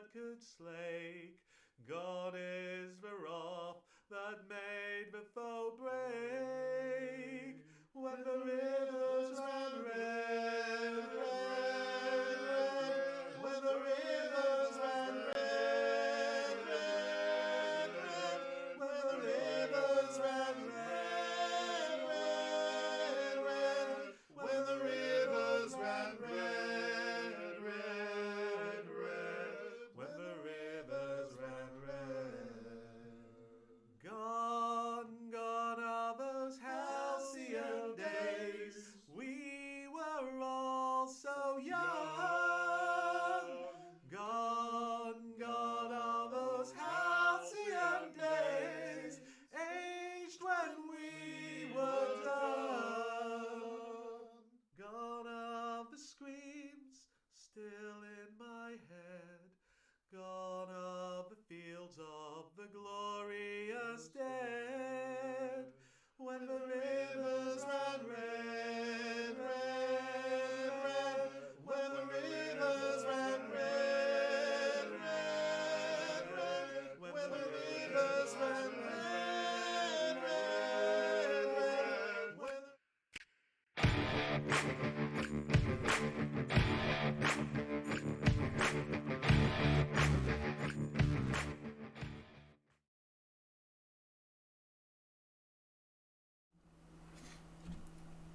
that could slake. Gone is the wrath that made the foe break. When the rivers ran red, red, red. When the rivers ran red, red, red. When the rivers ran red, red, red. When the rivers ran red, red, red. When the rivers ran red. Gone, gone are those halcyon days. We were all so young. Gone, gone are those halcyon days. Aged when we were done. Gone are the screams still in my head. Gone are the fields of the glorious dead. When the rivers ran red, red, red. When the rivers ran red, red, red. When the rivers ran red, red, red. When the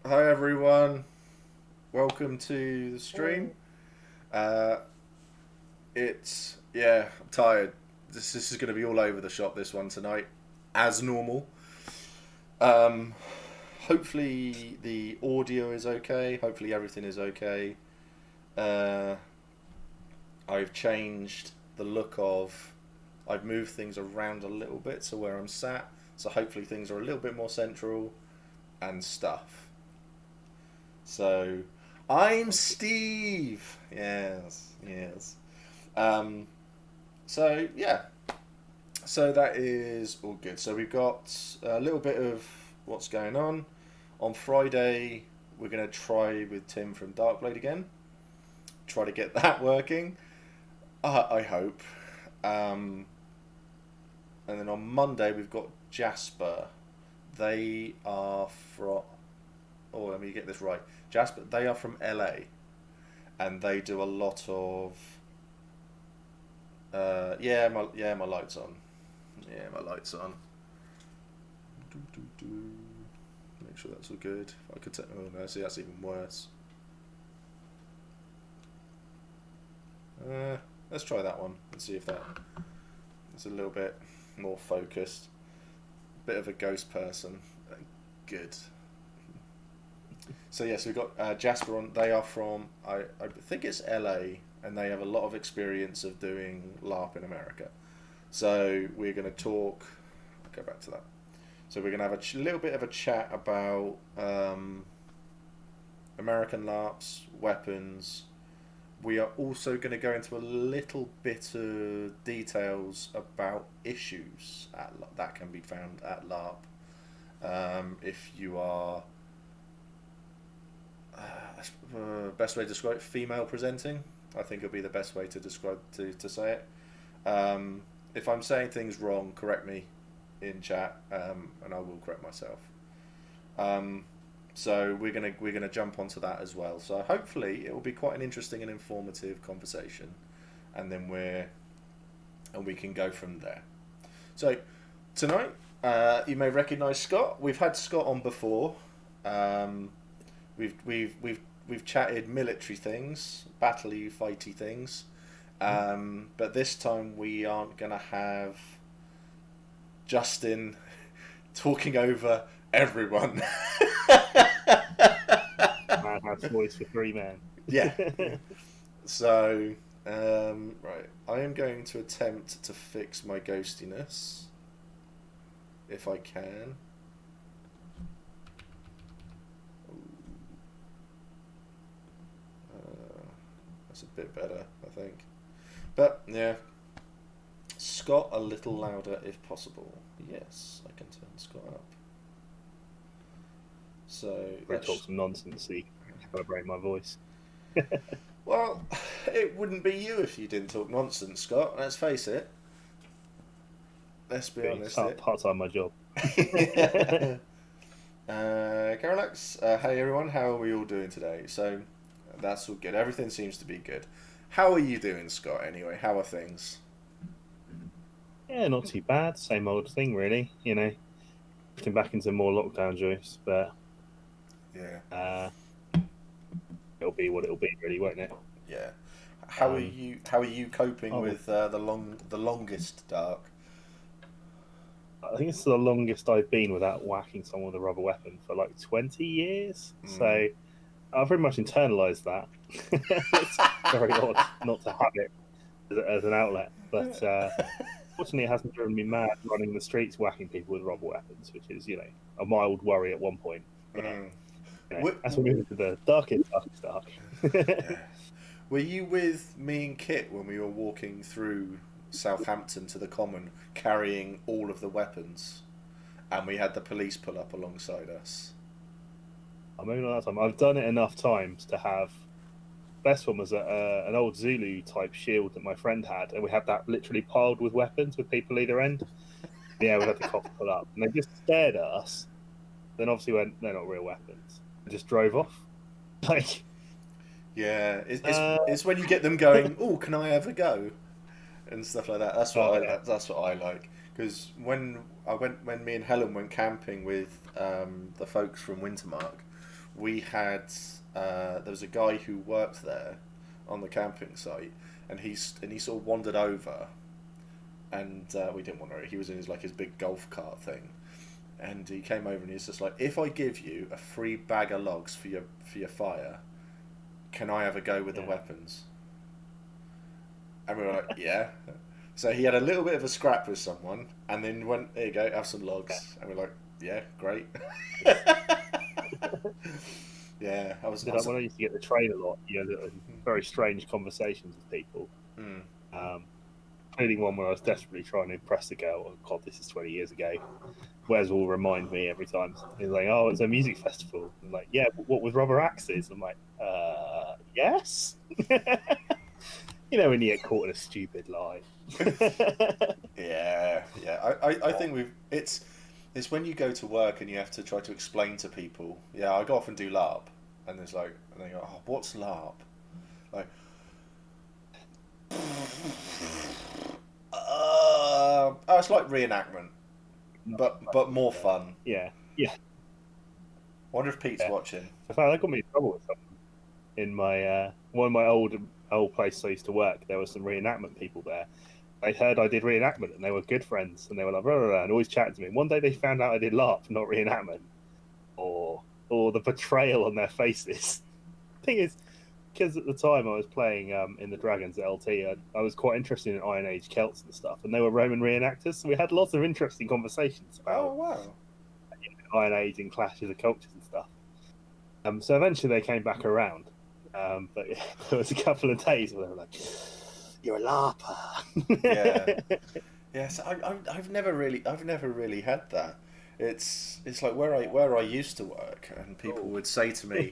Hi everyone, welcome to the stream. I'm tired. This is going to be all over the shop, this one tonight, as normal. Hopefully the audio is okay, hopefully everything is okay. I've changed the look of, I've moved things around a little bit so where I'm sat, so hopefully things are a little bit more central and stuff. So, I'm Steve. Yes. So that is all good. So we've got a little bit of what's going on. On Friday, we're going to try with Tim from Darkblade again. Try to get that working. I hope. And then on Monday, we've got Jasper. They are from... Oh, let me get this right. Jasper, they are from LA, and they do a lot of. My light's on. Yeah, my light's on. Make sure that's all good. I could. Oh no, see that's even worse. Let's try that one and see if that's a little bit more focused. Bit of a ghost person. Good. So yes, we've got Jasper on. They are from I think it's LA, and they have a lot of experience of doing LARP in America. So we're going to talk. I'll go back to that. So we're going to have a little bit of a chat about American LARPs, weapons. We are also going to go into a little bit of details about issues that can be found at LARP. If you are best way to describe it, female presenting, I think it'll be the best way to describe to say it. If I'm saying things wrong, correct me in chat, and I will correct myself. So we're gonna jump onto that as well. So hopefully it will be quite an interesting and informative conversation, and then we can go from there. So tonight, you may recognise Scott. We've had Scott on before. We've chatted military things, battle-y, fighty things, but this time we aren't going to have Justin talking over everyone. Madhouse voice for 3 men. Yeah. So, right, I am going to attempt to fix my ghostiness, if I can. That's a bit better, I think. But, yeah. Scott a little louder if possible. Yes, I can turn Scott up. So I talk some nonsense, so you can calibrate my voice. Well, it wouldn't be you if you didn't talk nonsense, Scott. Let's face it. Let's be honest. Part-time my job. Carolax, hey everyone, how are we all doing today? So, that's all good. Everything seems to be good. How are you doing, Scott, anyway? How are things? Yeah, not too bad. Same old thing, really. Drifting back into more lockdown joys, but Yeah. It'll be what it'll be, really, won't it? Yeah. How are you coping with the longest dark? I think it's the longest I've been without whacking someone with a rubber weapon for like 20 years. So I've pretty much internalised that. It's very odd not to have it as an outlet, but fortunately it hasn't driven me mad running the streets whacking people with rubber weapons, which is, a mild worry at one point. As we move into the darkest dark. Yeah. Were you with me and Kit when we were walking through Southampton to the Common carrying all of the weapons and we had the police pull up alongside us? Maybe not that time. I've done it enough times to have. Best one was an old Zulu type shield that my friend had, and we had that literally piled with weapons with people either end. Yeah, we had the cops pull up and they just stared at us, then obviously went, they're not real weapons, and just drove off. Yeah, it's when you get them going, oh, can I ever go? And stuff like that. That's what I like. Because when me and Helen went camping with the folks from Wintermark, we had there was a guy who worked there on the camping site, and he sort of wandered over, and we didn't want to. He was in his big golf cart thing, and he came over and he's just like, if I give you a free bag of logs for your fire, can I ever go with the weapons? And we were like, yeah. So he had a little bit of a scrap with someone, and then went, there you go, have some logs. And we're like, yeah, great. Yeah, When I used to get the train a lot, very strange conversations with people. Including one where I was desperately trying to impress the girl. Oh God, this is 20 years ago. Wes will remind me every time. He's like, oh, it's a music festival. I'm like, yeah, but what with rubber axes? I'm like, yes. When you get caught in a stupid lie. Yeah. I think it's when you go to work and you have to try to explain to people. Yeah, I go off and do LARP, and they go, oh, what's LARP? Like, it's like reenactment, but more fun. Yeah. I wonder if Pete's watching. In fact, that got me in trouble with something. In my one of my old places I used to work, there were some reenactment people there. They heard I did reenactment, and they were good friends, and they were like, blah, blah, blah, and always chatting to me. One day they found out I did LARP, not reenactment, or the betrayal on their faces. The thing is, because at the time I was playing in the Dragons at LT, I was quite interested in Iron Age Celts and stuff, and they were Roman reenactors, so we had lots of interesting conversations about Iron Age and clashes of cultures and stuff. So eventually they came back around, but there was a couple of days where they were like, "You're a LARPer." Yes. I've never really had that. It's like where I used to work, and people would say to me,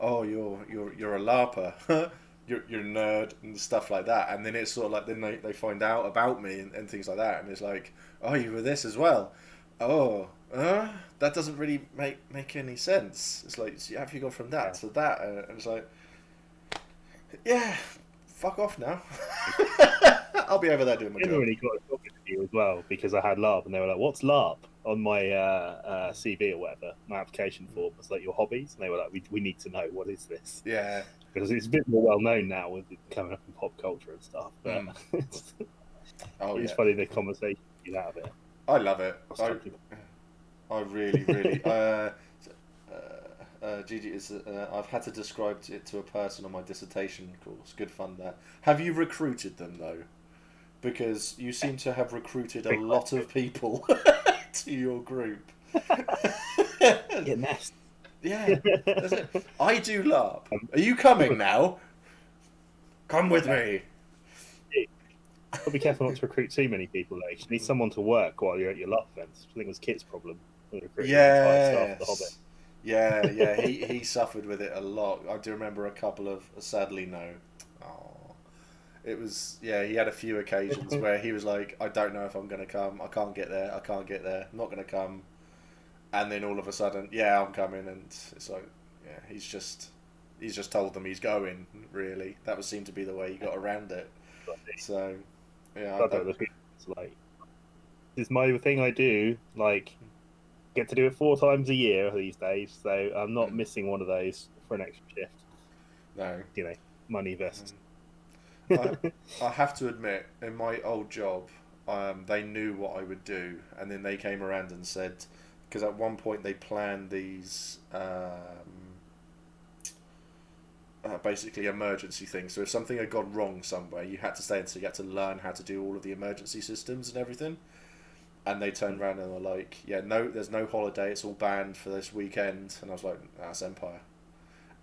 "Oh, you're a LARPer, you're a nerd," and stuff like that. And then it's sort of like then they find out about me and things like that, and it's like, "Oh, you were this as well." Oh, that doesn't really make any sense. It's like, have you gone from that to that? And it's like, yeah, fuck off now. I'll be over there doing my job. I really got a job interview as well because I had LARP, and they were like, "What's LARP?" on my CV or whatever, my application form was like, "Your hobbies," and they were like, "We need to know, what is this?" Yeah, because it's a bit more well known now with it coming up in pop culture and stuff. But it's funny the conversation you get out of it. I love it. I really. Gigi is. I've had to describe it to a person on my dissertation course. Good fun there. Have you recruited them though? Because you seem to have recruited a lot of people to your group. Get messed. Yeah, that's it. I do LARP. Are you coming now? Come with me. But be careful not to recruit too many people. Though. You need someone to work while you're at your LARP events. I think it was Kit's problem. Yes. Yeah. He suffered with it a lot. I do remember a couple of sadly no. Oh, It was, yeah, he had a few occasions where he was like, I don't know if I'm going to come. I can't get there. I can't get there. I'm not going to come. And then all of a sudden, yeah, I'm coming. And it's like, yeah, he's just told them he's going, really. That would seem to be the way he got around it. So, yeah. It's like, this is my thing I do. Like, get to do it 4 times a year these days. So I'm not missing one of those for an extra shift. No. You know, money versus... I have to admit, in my old job, they knew what I would do, and then they came around and said, because at one point they planned these basically emergency things. So if something had gone wrong somewhere, you had to stay until you had to learn how to do all of the emergency systems and everything. And they turned around and were like, "Yeah, no, there's no holiday. It's all banned for this weekend." And I was like, "That's Empire."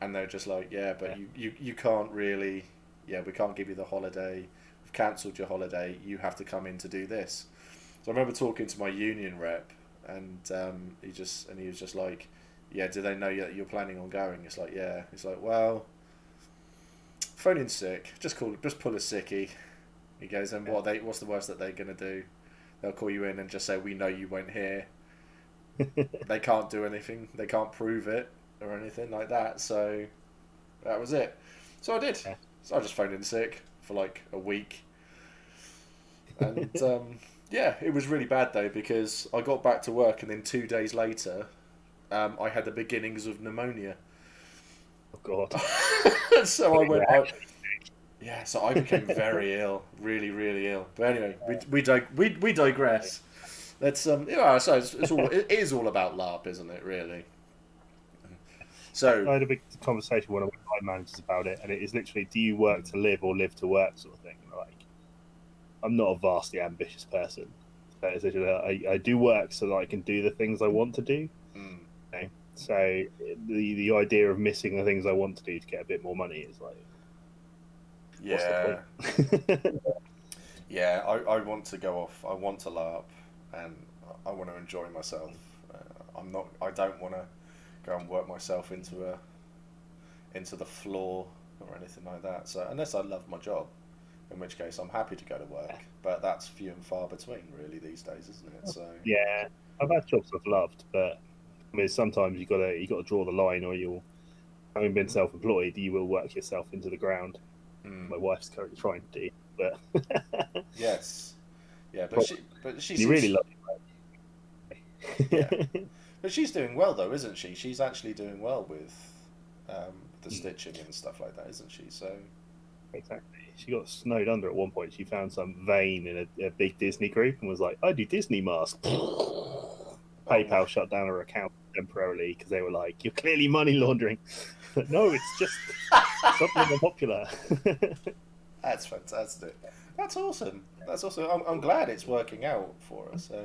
And they're just like, "Yeah, but you can't really. Yeah, we can't give you the holiday. We've cancelled your holiday. You have to come in to do this." So I remember talking to my union rep, and he was just like, "Yeah, do they know that you're planning on going?" It's like, "Yeah." He's like, "Well, phone in sick. Just pull a sickie." He goes, "And what's the worst that they're gonna do? They'll call you in and just say, 'We know you weren't here.' They can't do anything. They can't prove it or anything like that." So that was it. So I did. Yeah. So I just phoned in sick for like a week. And yeah, it was really bad though, because I got back to work and then 2 days later I had the beginnings of pneumonia. Oh, God. So so I became very ill, really, really ill. But anyway, we digress. Let's so it is all about LARP, isn't it? Really. So I had a big conversation with one of my managers about it, and it is literally, do you work to live or live to work, sort of thing. Like, I'm not a vastly ambitious person. So I do work so that I can do the things I want to do. Okay? So the idea of missing the things I want to do to get a bit more money is like, yeah, what's the point? yeah. I want to go off. I want to LARP, and I want to enjoy myself. I don't want to go and work myself into the floor or anything like that. So unless I love my job, in which case I'm happy to go to work. But that's few and far between, really, these days, isn't it? So yeah, I've had jobs I've loved, but I mean, sometimes you gotta draw the line, or you'll, having been self-employed, you will work yourself into the ground. My wife's currently trying to do, but yes, yeah, but she you seems, really love it. yeah. But she's doing well though, isn't she? She's actually doing well with the stitching and stuff like that, isn't she? So Exactly. She got snowed under at one point. She found some vein in a big Disney group and was like, "I do Disney masks." PayPal shut down her account temporarily because they were like, "You're clearly money laundering." But no, it's just something popular. That's fantastic. That's awesome. That's awesome. I'm glad it's working out for her. So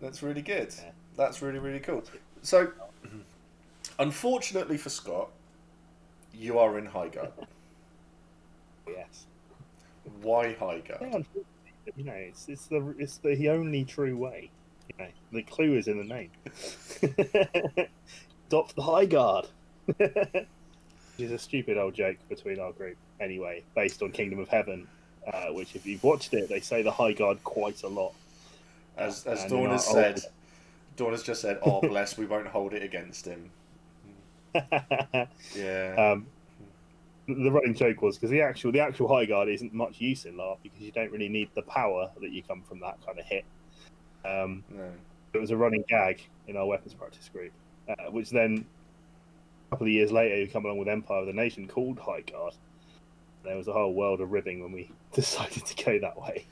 that's really good. Yeah. That's really, really cool. So, unfortunately for Scott, you are in Highguard. Yes. Why Highguard? Yeah, you know, it's the only true way. You know, the clue is in the name. Adopt the Highguard. It's a stupid old joke between our group, anyway, based on Kingdom of Heaven, which, if you've watched it, they say the Highguard quite a lot. As Dawn has said, Dawn has just said, "Oh, bless, we won't hold it against him." Yeah. The running joke was because the actual Highguard isn't much use in LARP because you don't really need the power that you come from that kind of hit. No. It was a running gag in our weapons practice group, which then a couple of years later you come along with Empire of the Nation called Highguard. There was a whole world of ribbing when we decided to go that way.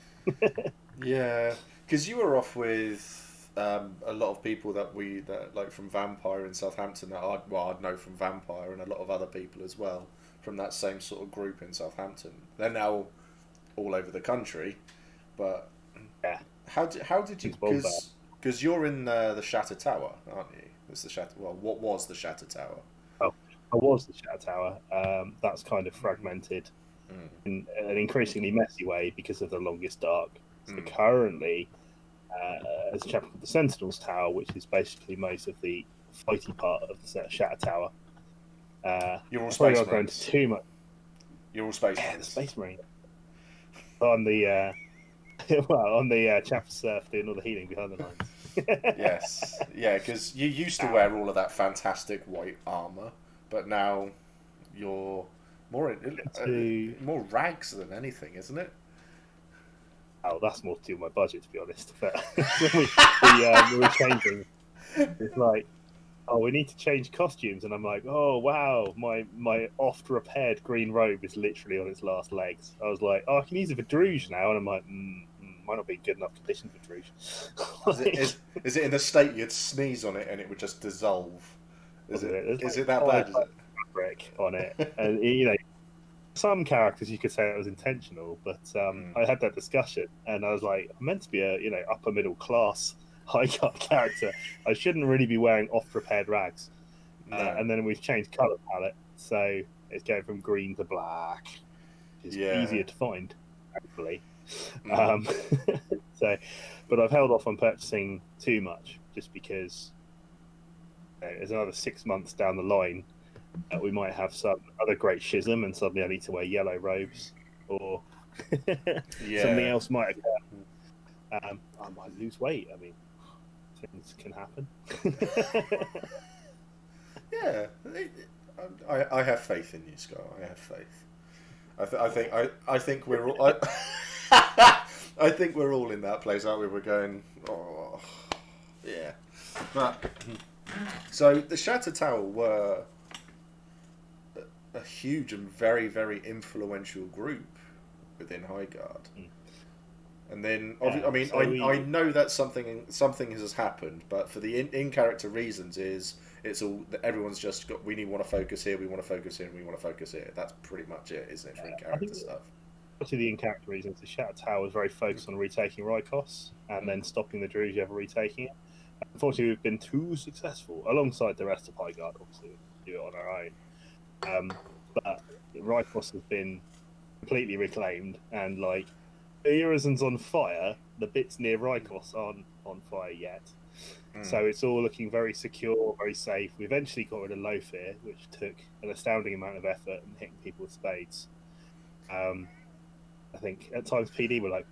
Yeah, because you were off with a lot of people that like from Vampire in Southampton that I'd know from Vampire, and a lot of other people as well from that same sort of group in Southampton. They're now all over the country, but yeah. How did you? Because you're in the Shatter Tower, aren't you? It's the Shatter. Well, what was the Shatter Tower? Oh, I was the Shatter Tower. That's kind of fragmented in an increasingly messy way because of the Longest Dark. So currently, there's a chapter called the Sentinels Tower, which is basically most of the fighty part of the Shatter Tower. You're all Space Marines. Going into too much. You're all Space Yeah, Marines. the Space Marine. on the on the chapter surf doing all the healing behind the lines. Yes, yeah, because you used to wear all of that fantastic white armor, but now you're more rags than anything, isn't it? Oh, that's more to do with my budget, to be honest. But we were changing. It's like, oh, we need to change costumes, and I'm like, oh wow, my oft repaired green robe is literally on its last legs. I was like, oh, I can use it for Druge now, and I'm like, might not be in good enough condition for Druge. Is it in the state you'd sneeze on it and it would just dissolve? Is it that bad? Is it? Fabric on it, and some characters you could say it was intentional, but I had that discussion, and I was like, I'm meant to be a upper middle class high cut character. I shouldn't really be wearing oft repaired rags. No. And then we've changed color palette, so it's going from green to black, which is easier to find, thankfully. But I've held off on purchasing too much, just because there's another 6 months down the line we might have some other great schism, and suddenly I need to wear yellow robes, or something else might occur. I might lose weight. I mean, things can happen. Yeah, I have faith in you, Scott. I have faith. I think we're all. I think we're all in that place, aren't we? We're going, oh, yeah. But so the Shatter Tower were a huge and very, very influential group within Highguard. And then, I know that something has happened, but for the in character reasons, it's all everyone's just got. We want to focus here. We want to focus here. And we want to focus here. That's pretty much it, isn't it? For in character stuff. To the in character reasons, the Shatter Tower was very focused on retaking Rykos and then stopping the Druge ever retaking it. Unfortunately, we've been too successful alongside the rest of Highguard. Obviously, we do it on our own. But Rykos has been completely reclaimed, and like Urizen's on fire, the bits near Rykos aren't on fire yet. So it's all looking very secure, very safe. We eventually got rid of Lofir, which took an astounding amount of effort and hitting people with spades. I think at times PD were like,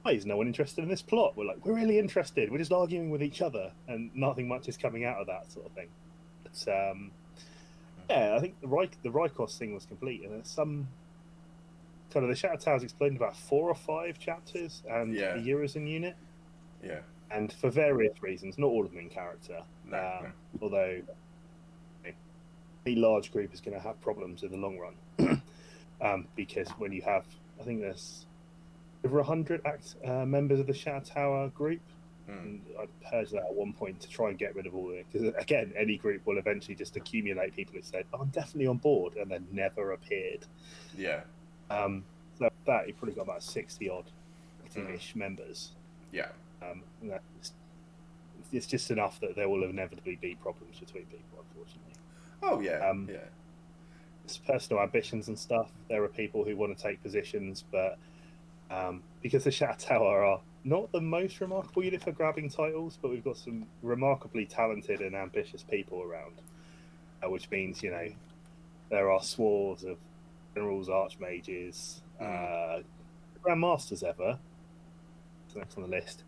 why is no one interested in this plot? We're like, we're really interested. We're just arguing with each other, and nothing much is coming out of that sort of thing. But I think the Rykos thing was complete, and there's some kind of the Shatter Towers explained about 4 or 5 chapters, and the Urizen unit. Yeah. And for various reasons, not all of them in character. No. Although a large group is going to have problems in the long run, because when you have, I think there's over 100 members of the Shatter Tower group. And I purged that at one point to try and get rid of all of it. Because again, any group will eventually just accumulate people who said, "Oh, I'm definitely on board," and then never appeared. Yeah. So that you probably got about 60 odd ish members. Yeah. And it's just enough that there will inevitably be problems between people, unfortunately. Oh yeah. It's personal ambitions and stuff. There are people who want to take positions, but because the Shatter Tower are not the most remarkable unit for grabbing titles, but we've got some remarkably talented and ambitious people around, which means there are swaths of generals, archmages, grandmasters ever. So next on the list,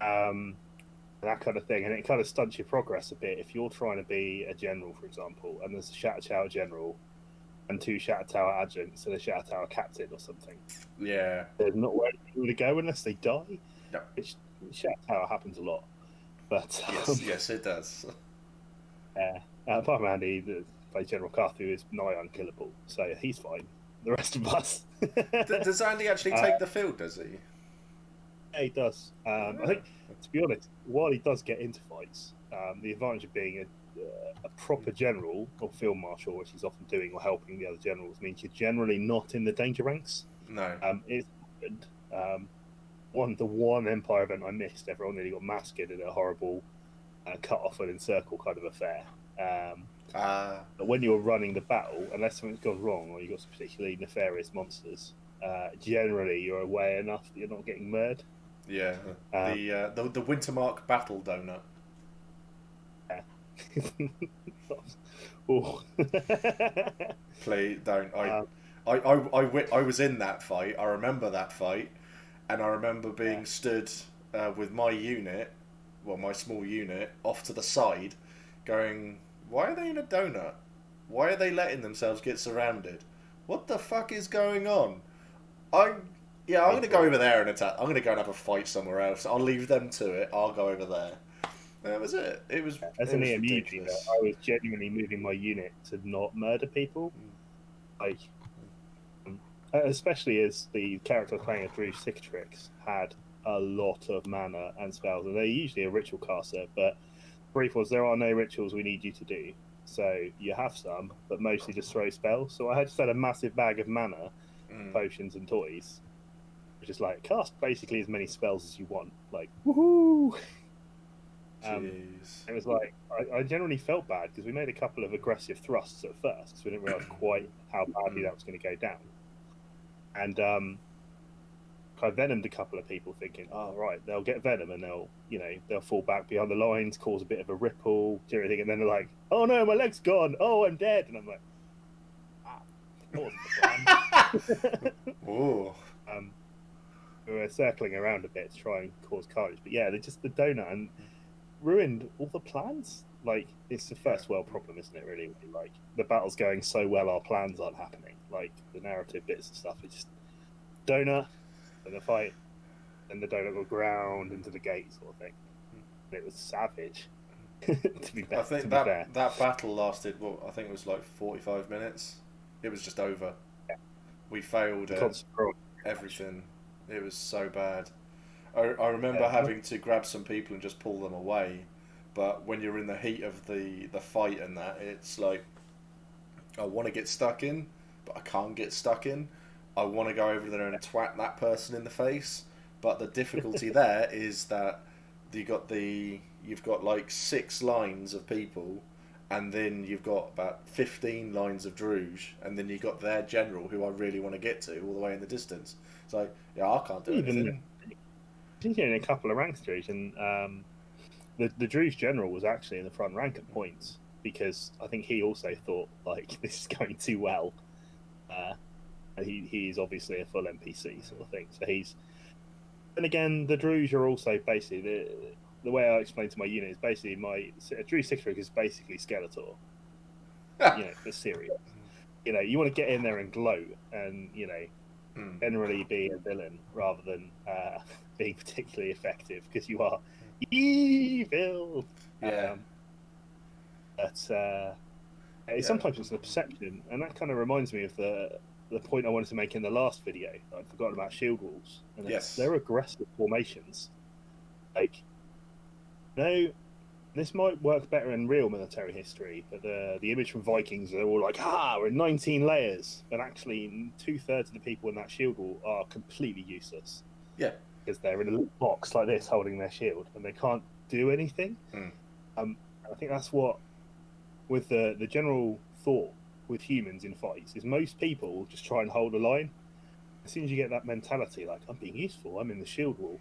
that kind of thing, and it kind of stunts your progress a bit if you're trying to be a general, for example, and there's a Shatter Tower general and 2 Shatter Tower adjuncts and a Shatter Tower captain or something. Yeah. There's not where people to go unless they die. No. Which Shatter Tower happens a lot. But yes, it does. Apart from Andy, the plays General Carthu, is nigh unkillable, so he's fine. The rest of us. Does Andy actually take the field? Does he? Yeah, he does. I think, to be honest, while he does get into fights, the advantage of being a proper general or field marshal, which he's often doing or helping the other generals, means you're generally not in the danger ranks. No. It's good. The one Empire event I missed, everyone nearly got massacred in a horrible cut off and encircle kind of affair. But when you're running the battle, unless something's gone wrong or you've got some particularly nefarious monsters, generally you're aware enough that you're not getting murdered. Yeah, the Wintermark battle donut. Oh. Please don't. I was in that fight. I remember that fight, and I remember being stood with my unit, well, my small unit, off to the side, going, "Why are they in a donut? Why are they letting themselves get surrounded? What the fuck is going on?" I'm going to go over there and attack. I'm going to go and have a fight somewhere else. I'll leave them to it. I'll go over there. And that was it. It was As it an was EMU leader, ridiculous. I was genuinely moving my unit to not murder people. Like, especially as the character playing a Druid Cicatrix had a lot of mana and spells, and they're usually a ritual caster, but brief was there are no rituals we need you to do. So you have some, but mostly just throw spells. So I just had a massive bag of mana, potions and toys, which is like cast basically as many spells as you want. Like, woohoo! Jeez. It was like I generally felt bad because we made a couple of aggressive thrusts at first because we didn't realize quite how badly that was going to go down, and I venomed a couple of people thinking, oh right, they'll get venom and they'll fall back behind the lines, cause a bit of a ripple, do everything, and then they're like, oh no, my leg's gone, oh I'm dead, and I'm like, that wasn't the plan. Ooh. We were circling around a bit to try and cause carnage, but yeah, the donut and ruined all the plans. Like, it's the first world problem, isn't it? Really, like the battle's going so well, our plans aren't happening. Like the narrative bits and stuff, it's just donut. And the fight, and the donut will ground into the gate, sort of thing. And it was savage. to be fair, I think that battle lasted. Well, I think it was like 45 minutes. It was just over. Yeah. We failed at everything. It was so bad. I remember having to grab some people and just pull them away. But when you're in the heat of the fight and that, it's like I want to get stuck in, but I can't get stuck in. I want to go over there and twat that person in the face, but the difficulty there is that you've got like 6 lines of people, and then you've got about 15 lines of Druge, and then you've got their general who I really want to get to all the way in the distance. It's like, yeah, I can't do anything. I think in a couple of ranks, Druge, and the Druge general was actually in the front rank at points because I think he also thought like this is going too well. And he's obviously a full NPC sort of thing. So he's, and again, the Druge are also basically the way I explain to my unit is basically a Druge Cicatrix is basically Skeletor. The serious. You want to get in there and gloat, and generally be a villain rather than being particularly effective because you are evil. Yeah. Sometimes it's the perception, and that kind of reminds me of the point I wanted to make in the last video. I'd forgotten about shield walls, and they're aggressive formations. Like, this might work better in real military history, but the image from Vikings, they're all like, we're in 19 layers, but actually 2/3 of the people in that shield wall are completely useless. Yeah, because they're in a little box like this holding their shield, and they can't do anything. I think that's what, with the general thought with humans in fights, is most people just try and hold a line. As soon as you get that mentality, like, I'm being useful, I'm in the shield wall,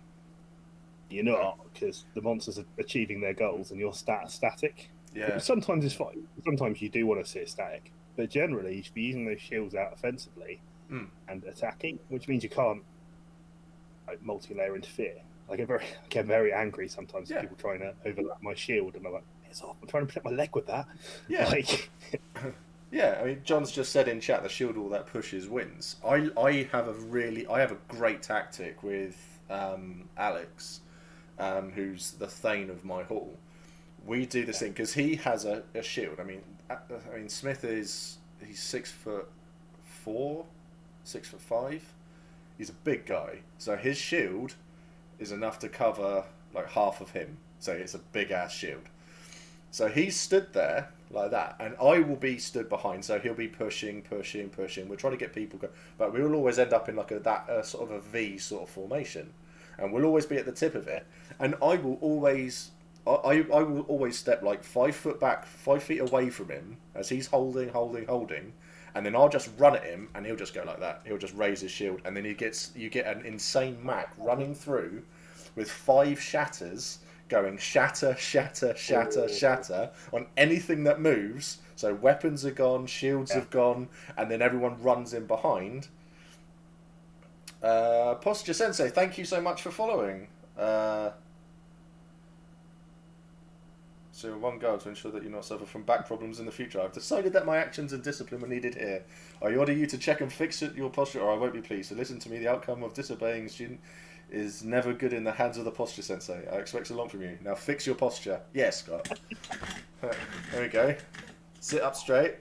you're not, because the monsters are achieving their goals and you're static. Yeah. Sometimes it's fine. Sometimes you do want to sit static, but generally you should be using those shields out offensively and attacking, which means you can't multi-layer interfere. Like, I get very angry sometimes at people trying to overlap my shield, and I'm like, piss off, I'm trying to protect my leg with that. Yeah. Like, yeah, I mean, John's just said in chat, the shield wall that pushes wins. I have a great tactic with Alex, who's the Thane of my hall. We do this thing because he has a shield. I mean, Smith he's 6'4", 6'5". He's a big guy, so his shield is enough to cover like half of him. So it's a big ass shield. So he's stood there like that, and I will be stood behind. So he'll be pushing. We'll try to get people go, but we will always end up in like sort of a V sort of formation, and we'll always be at the tip of it. And I will always step like 5 foot back, 5 feet away from him as he's holding, and then I'll just run at him, and he'll just go like that. He'll just raise his shield, and then you get an insane Mac running through with 5 shatters going shatter, shatter, shatter, shatter on anything that moves. So weapons are gone, shields have gone, and then everyone runs in behind. Posture Sensei, thank you so much for following. So one goal to ensure that you not suffer from back problems in the future. I've decided that my actions and discipline were needed here. I order you to check and fix your posture, or I won't be pleased. So listen to me. The outcome of disobeying a student is never good in the hands of the posture sensei. I expect a lot from you. Now fix your posture. Yes, Scott. There we go. Sit up straight.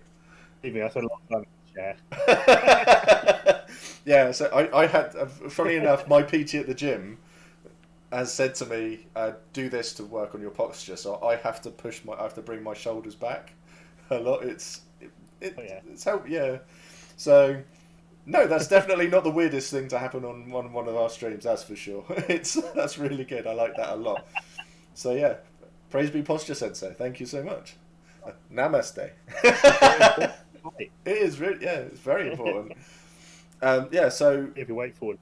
Believe me, I spent a lot of time in the chair. Yeah, so I had, funny enough, my PT at the gym has said to me, do this to work on your posture. So I have to I have to bring my shoulders back a lot. It's helped, yeah. So, no, that's definitely not the weirdest thing to happen on one of our streams, that's for sure. That's really good. I like that a lot. So yeah, praise be Posture Sensei. Thank you so much. Namaste. It is really, yeah, it's very important. Yeah, so If you wait for it.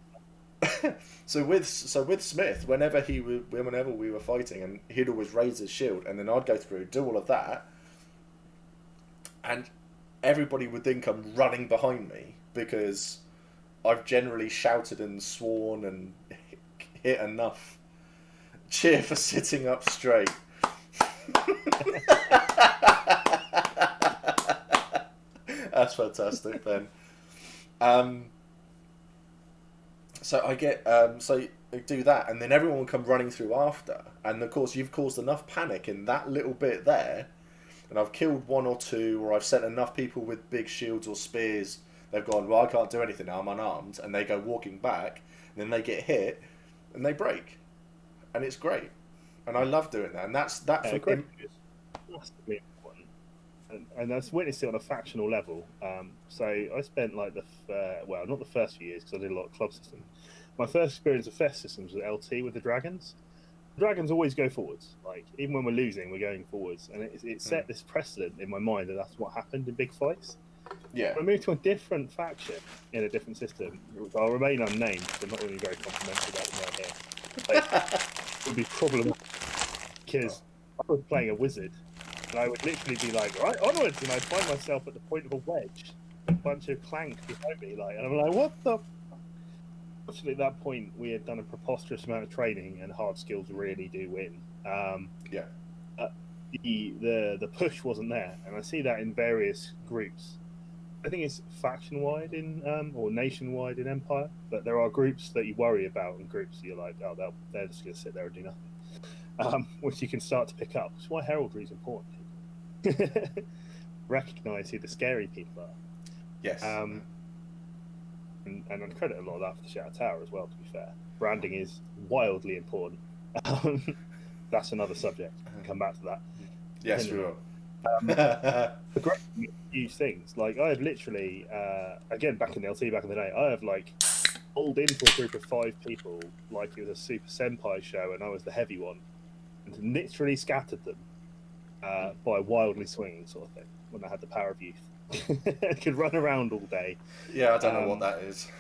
So with Smith, whenever we were fighting, and he'd always raise his shield, and then I'd go through, do all of that, and everybody would then come running behind me because I've generally shouted and sworn and hit enough. Cheer for sitting up straight. That's fantastic, Ben. So I get so I do that, and then everyone will come running through after, and of course you've caused enough panic in that little bit there, and I've killed one or two, or I've sent enough people with big shields or spears. They've gone, well, I can't do anything now, I'm unarmed, and they go walking back, and then they get hit, and they break, and it's great, and I love doing that, and that's Massively important. And I've witnessed it on a factional level. So I spent like not the first few years because I did a lot of club systems. My first experience of fest systems was LT with the dragons. The dragons always go forwards. Like even when we're losing, we're going forwards, and it set this precedent in my mind that that's what happened in big fights. Yeah. When I moved to a different faction in a different system, I'll remain unnamed because I'm not really very complimentary about them right here. Like, it would be problematic because I was playing a wizard. And I would literally be like, right, onwards, and I'd find myself at the point of a wedge, a bunch of clank behind me, like, and I'm like, what the? Fortunately, at that point, we had done a preposterous amount of training, and hard skills really do win. Yeah. The push wasn't there, and I see that in various groups. I think it's faction wide or nationwide in Empire, but there are groups that you worry about, and groups you're like, oh, they're just going to sit there and do nothing. Which you can start to pick up. That's why heraldry is important. Recognize who the scary people are. Yes. And I credit a lot of that for the Shadow Tower as well, to be fair. Branding is wildly important. That's another subject. Come back to that. Yes, we will. The great huge things. Like, I have literally, again, back in the LT back in the day, I have, like, pulled into a group of 5 people like it was a Super Senpai show and I was the heavy one, and literally scattered them by wildly swinging sort of thing when I had the power of youth. I could run around all day. Yeah, I don't know what that is.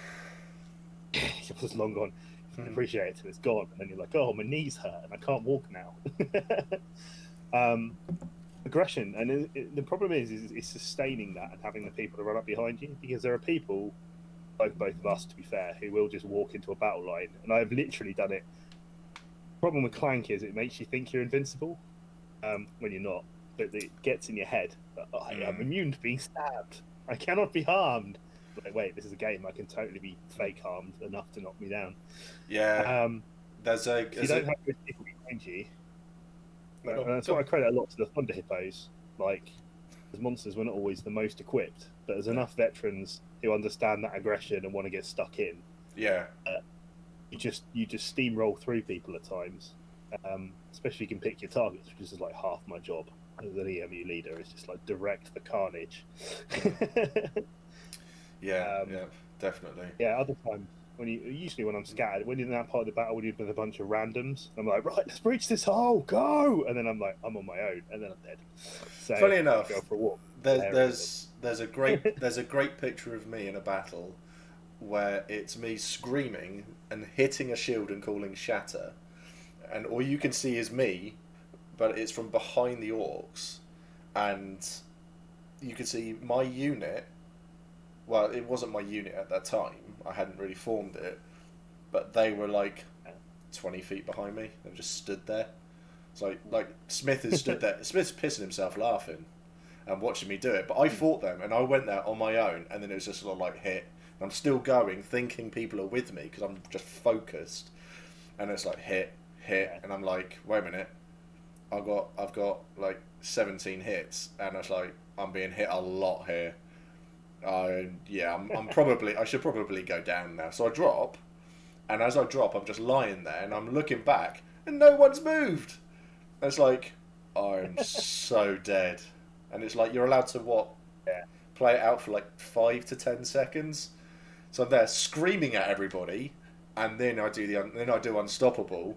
It was long gone. You can appreciate it till it's gone, and then you're like, oh, my knees hurt and I can't walk now. Aggression, and the problem is sustaining that and having the people to run up behind you, because there are people, like both of us, to be fair, who will just walk into a battle line, and I've literally done it. The problem with Clank is it makes you think you're invincible when you're not, but it gets in your head. I'm immune to being stabbed. I cannot be harmed. Like, wait, this is a game. I can totally be fake harmed enough to knock me down. Yeah. You don't have those people behind you. And that's why I credit a lot to the Thunder Hippos. Like, as monsters, we're not always the most equipped, but there's enough veterans who understand that aggression and want to get stuck in. Yeah. You just steamroll through people at times. Especially you can pick your targets, which is like half my job as an EMU leader, is just like direct the carnage. Yeah, definitely. Yeah, other times usually when I'm scattered, when you're in that part of the battle, when you're with a bunch of randoms, I'm like, right, let's breach this hole, go! And then I'm like, I'm on my own, and then I'm dead. So funny enough, go for a walk. There's a great picture of me in a battle where it's me screaming and hitting a shield and calling shatter, and all you can see is me, but it's from behind the orcs, and you can see my unit. Well, it wasn't my unit at that time. I hadn't really formed it, but they were like 20 feet behind me and just stood there. It's like Smith has stood there. Smith's pissing himself laughing and watching me do it. But I fought them, and I went there on my own, and then it was just sort of like hit. And I'm still going, thinking people are with me because I'm just focused. And it's like hit, and I'm like, wait a minute, I've got like 17 hits, and it's like I'm being hit a lot here. I'm probably, I should probably go down now. So I drop, and as I drop, I'm just lying there, and I'm looking back, and no one's moved. And it's like, I'm so dead. And it's like, you're allowed to play it out for like 5 to 10 seconds. So I'm there screaming at everybody, and then I do unstoppable,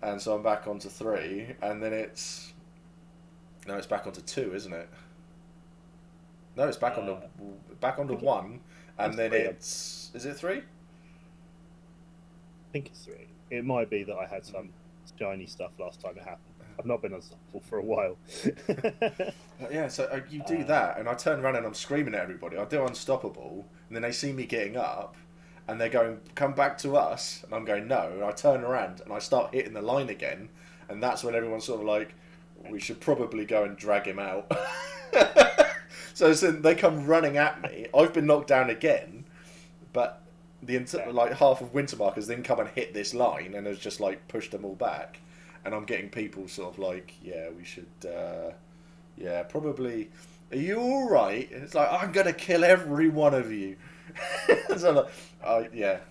and so I'm back onto 3, and then it's back onto 2, isn't it? No, it's back onto 1, and then is it 3? I think it's 3. It might be that I had some shiny stuff last time it happened. I've not been unstoppable for a while. Yeah, so you do that, and I turn around and I'm screaming at everybody. I do unstoppable, and then they see me getting up, and they're going, come back to us, and I'm going, no, and I turn around, and I start hitting the line again, and that's when everyone's sort of like, we should probably go and drag him out. So they come running at me. I've been knocked down again, but like half of Wintermark has then come and hit this line and has just like pushed them all back, and I'm getting people sort of like, yeah, we should, probably. Are you all right? And it's like, I'm gonna kill every one of you. So like,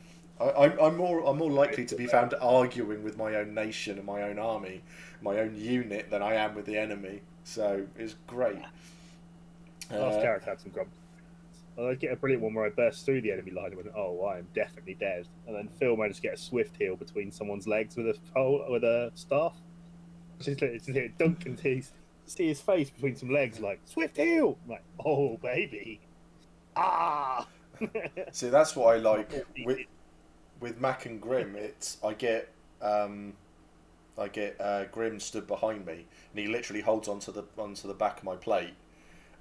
I'm more likely to be found arguing with my own nation and my own army, my own unit, than I am with the enemy. So it's great. Last character had some grumps. I get a brilliant one where I burst through the enemy line and went, "Oh, I am definitely dead." And then Phil managed to get a swift heal between someone's legs with a staff. Just dunk and see his face between some legs, like swift heal. I'm like, oh baby, ah. See, that's what I like with Mac and Grim. It's I get Grim stood behind me, and he literally holds onto the back of my plate.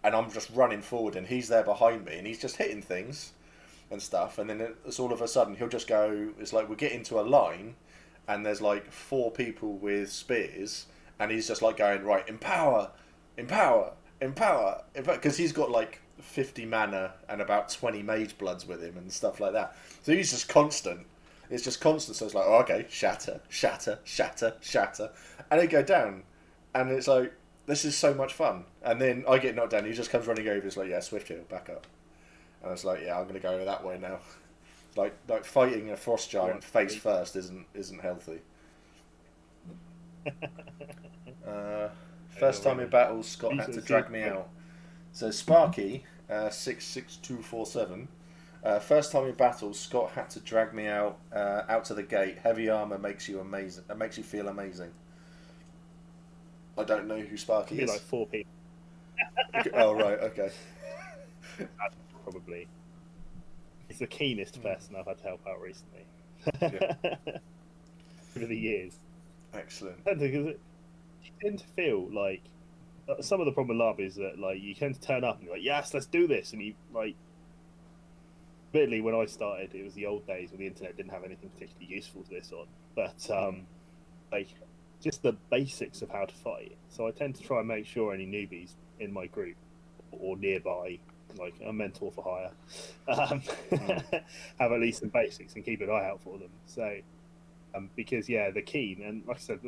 And I'm just running forward, and he's there behind me, and he's just hitting things and stuff. And then it's all of a sudden he'll just go. It's like we get into a line, and there's like 4 people with spears, and he's just like going, right, empower, because he's got like 50 mana and about 20 mage bloods with him and stuff like that. So he's just constant. It's just constant. So it's like, oh, okay, shatter, and they go down, and it's like, this is so much fun. And then I get knocked down. He just comes running over. It's like, yeah, swift heal, back up. And it's like, yeah, I'm going to go that way now. Like fighting a frost giant face first isn't healthy. First time in battle, Scott had to drag me out. So Sparky 66247. First time in battle, Scott had to drag me out to the gate. Heavy armor makes you amazing. It makes you feel amazing. I don't know who Sparky is. Like 4 people. Oh, right, okay. Probably. He's the keenest person I've had to help out recently. Over the years. Excellent. Because you tend to feel like some of the problem with LARP is that like you tend to turn up and you're like, yes, let's do this, and you like. Admittedly, when I started, it was the old days when the internet didn't have anything particularly useful to this on, but like. Just the basics of how to fight. So I tend to try and make sure any newbies in my group or nearby, like a mentor for hire, have at least some basics and keep an eye out for them. So, because they're keen. And like I said,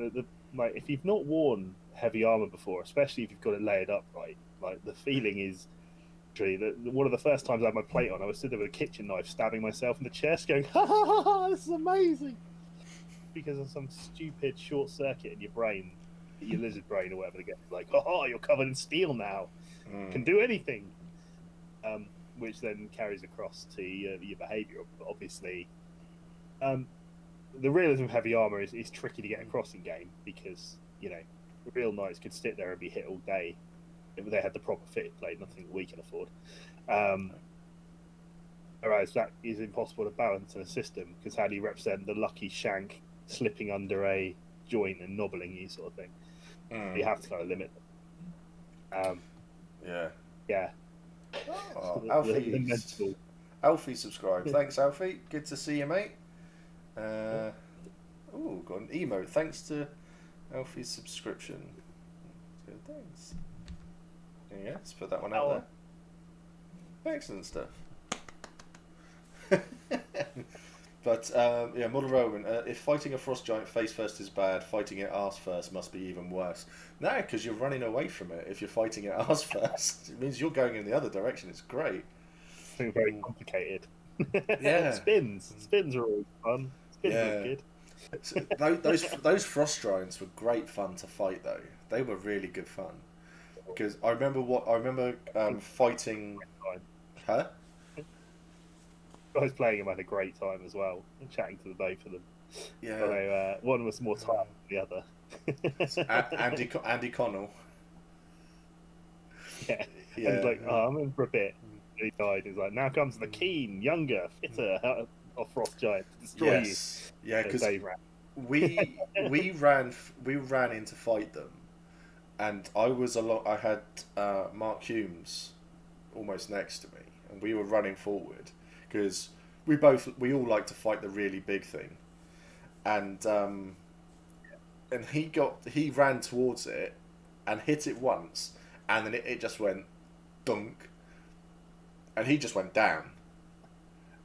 like if you've not worn heavy armor before, especially if you've got it layered up right, like the feeling is. One of the first times I had my plate on, I was sitting there with a kitchen knife, stabbing myself in the chest, going, "Ha ha ha! Ha, this is amazing." Because of some stupid short circuit in your brain, your lizard brain or whatever, they get like, oh, you're covered in steel now, can do anything, which then carries across to your behaviour. But obviously, the realism of heavy armour is tricky to get across in game because real knights could sit there and be hit all day if they had the proper fitted plate, nothing we can afford. Whereas that is impossible to balance in a system because how do you represent the lucky shank slipping under a joint and knobbling you sort of thing. You have to kind of limit them. Yeah. Oh, The mental. Alfie subscribed. Thanks, Alfie. Good to see you, mate. Got an emote. Thanks to Alfie's subscription. Good, thanks. There you go. Let's put that one out there. Excellent stuff. But Model Rowan, if fighting a frost giant face first is bad, fighting it arse first must be even worse. No, because you're running away from it. If you're fighting it arse first, it means you're going in the other direction. It's great. Something very complicated. Yeah. Spins are always fun. Spins are good. So those frost giants were great fun to fight, though. They were really good fun. Because I remember fighting. Huh? I was playing him, had a great time as well, and chatting to the both of them. Yeah. Although one was more tired than the other. Andy Connell. Yeah. And he's like, I'm in for a bit. And he died. He's like, now comes the keen, younger, fitter of frost giant to destroy you. Yeah, because we ran in to fight them, and I had Mark Humes almost next to me, and we were running forward because we all like to fight the really big thing, and he ran towards it and hit it once, and then it just went dunk, and he just went down,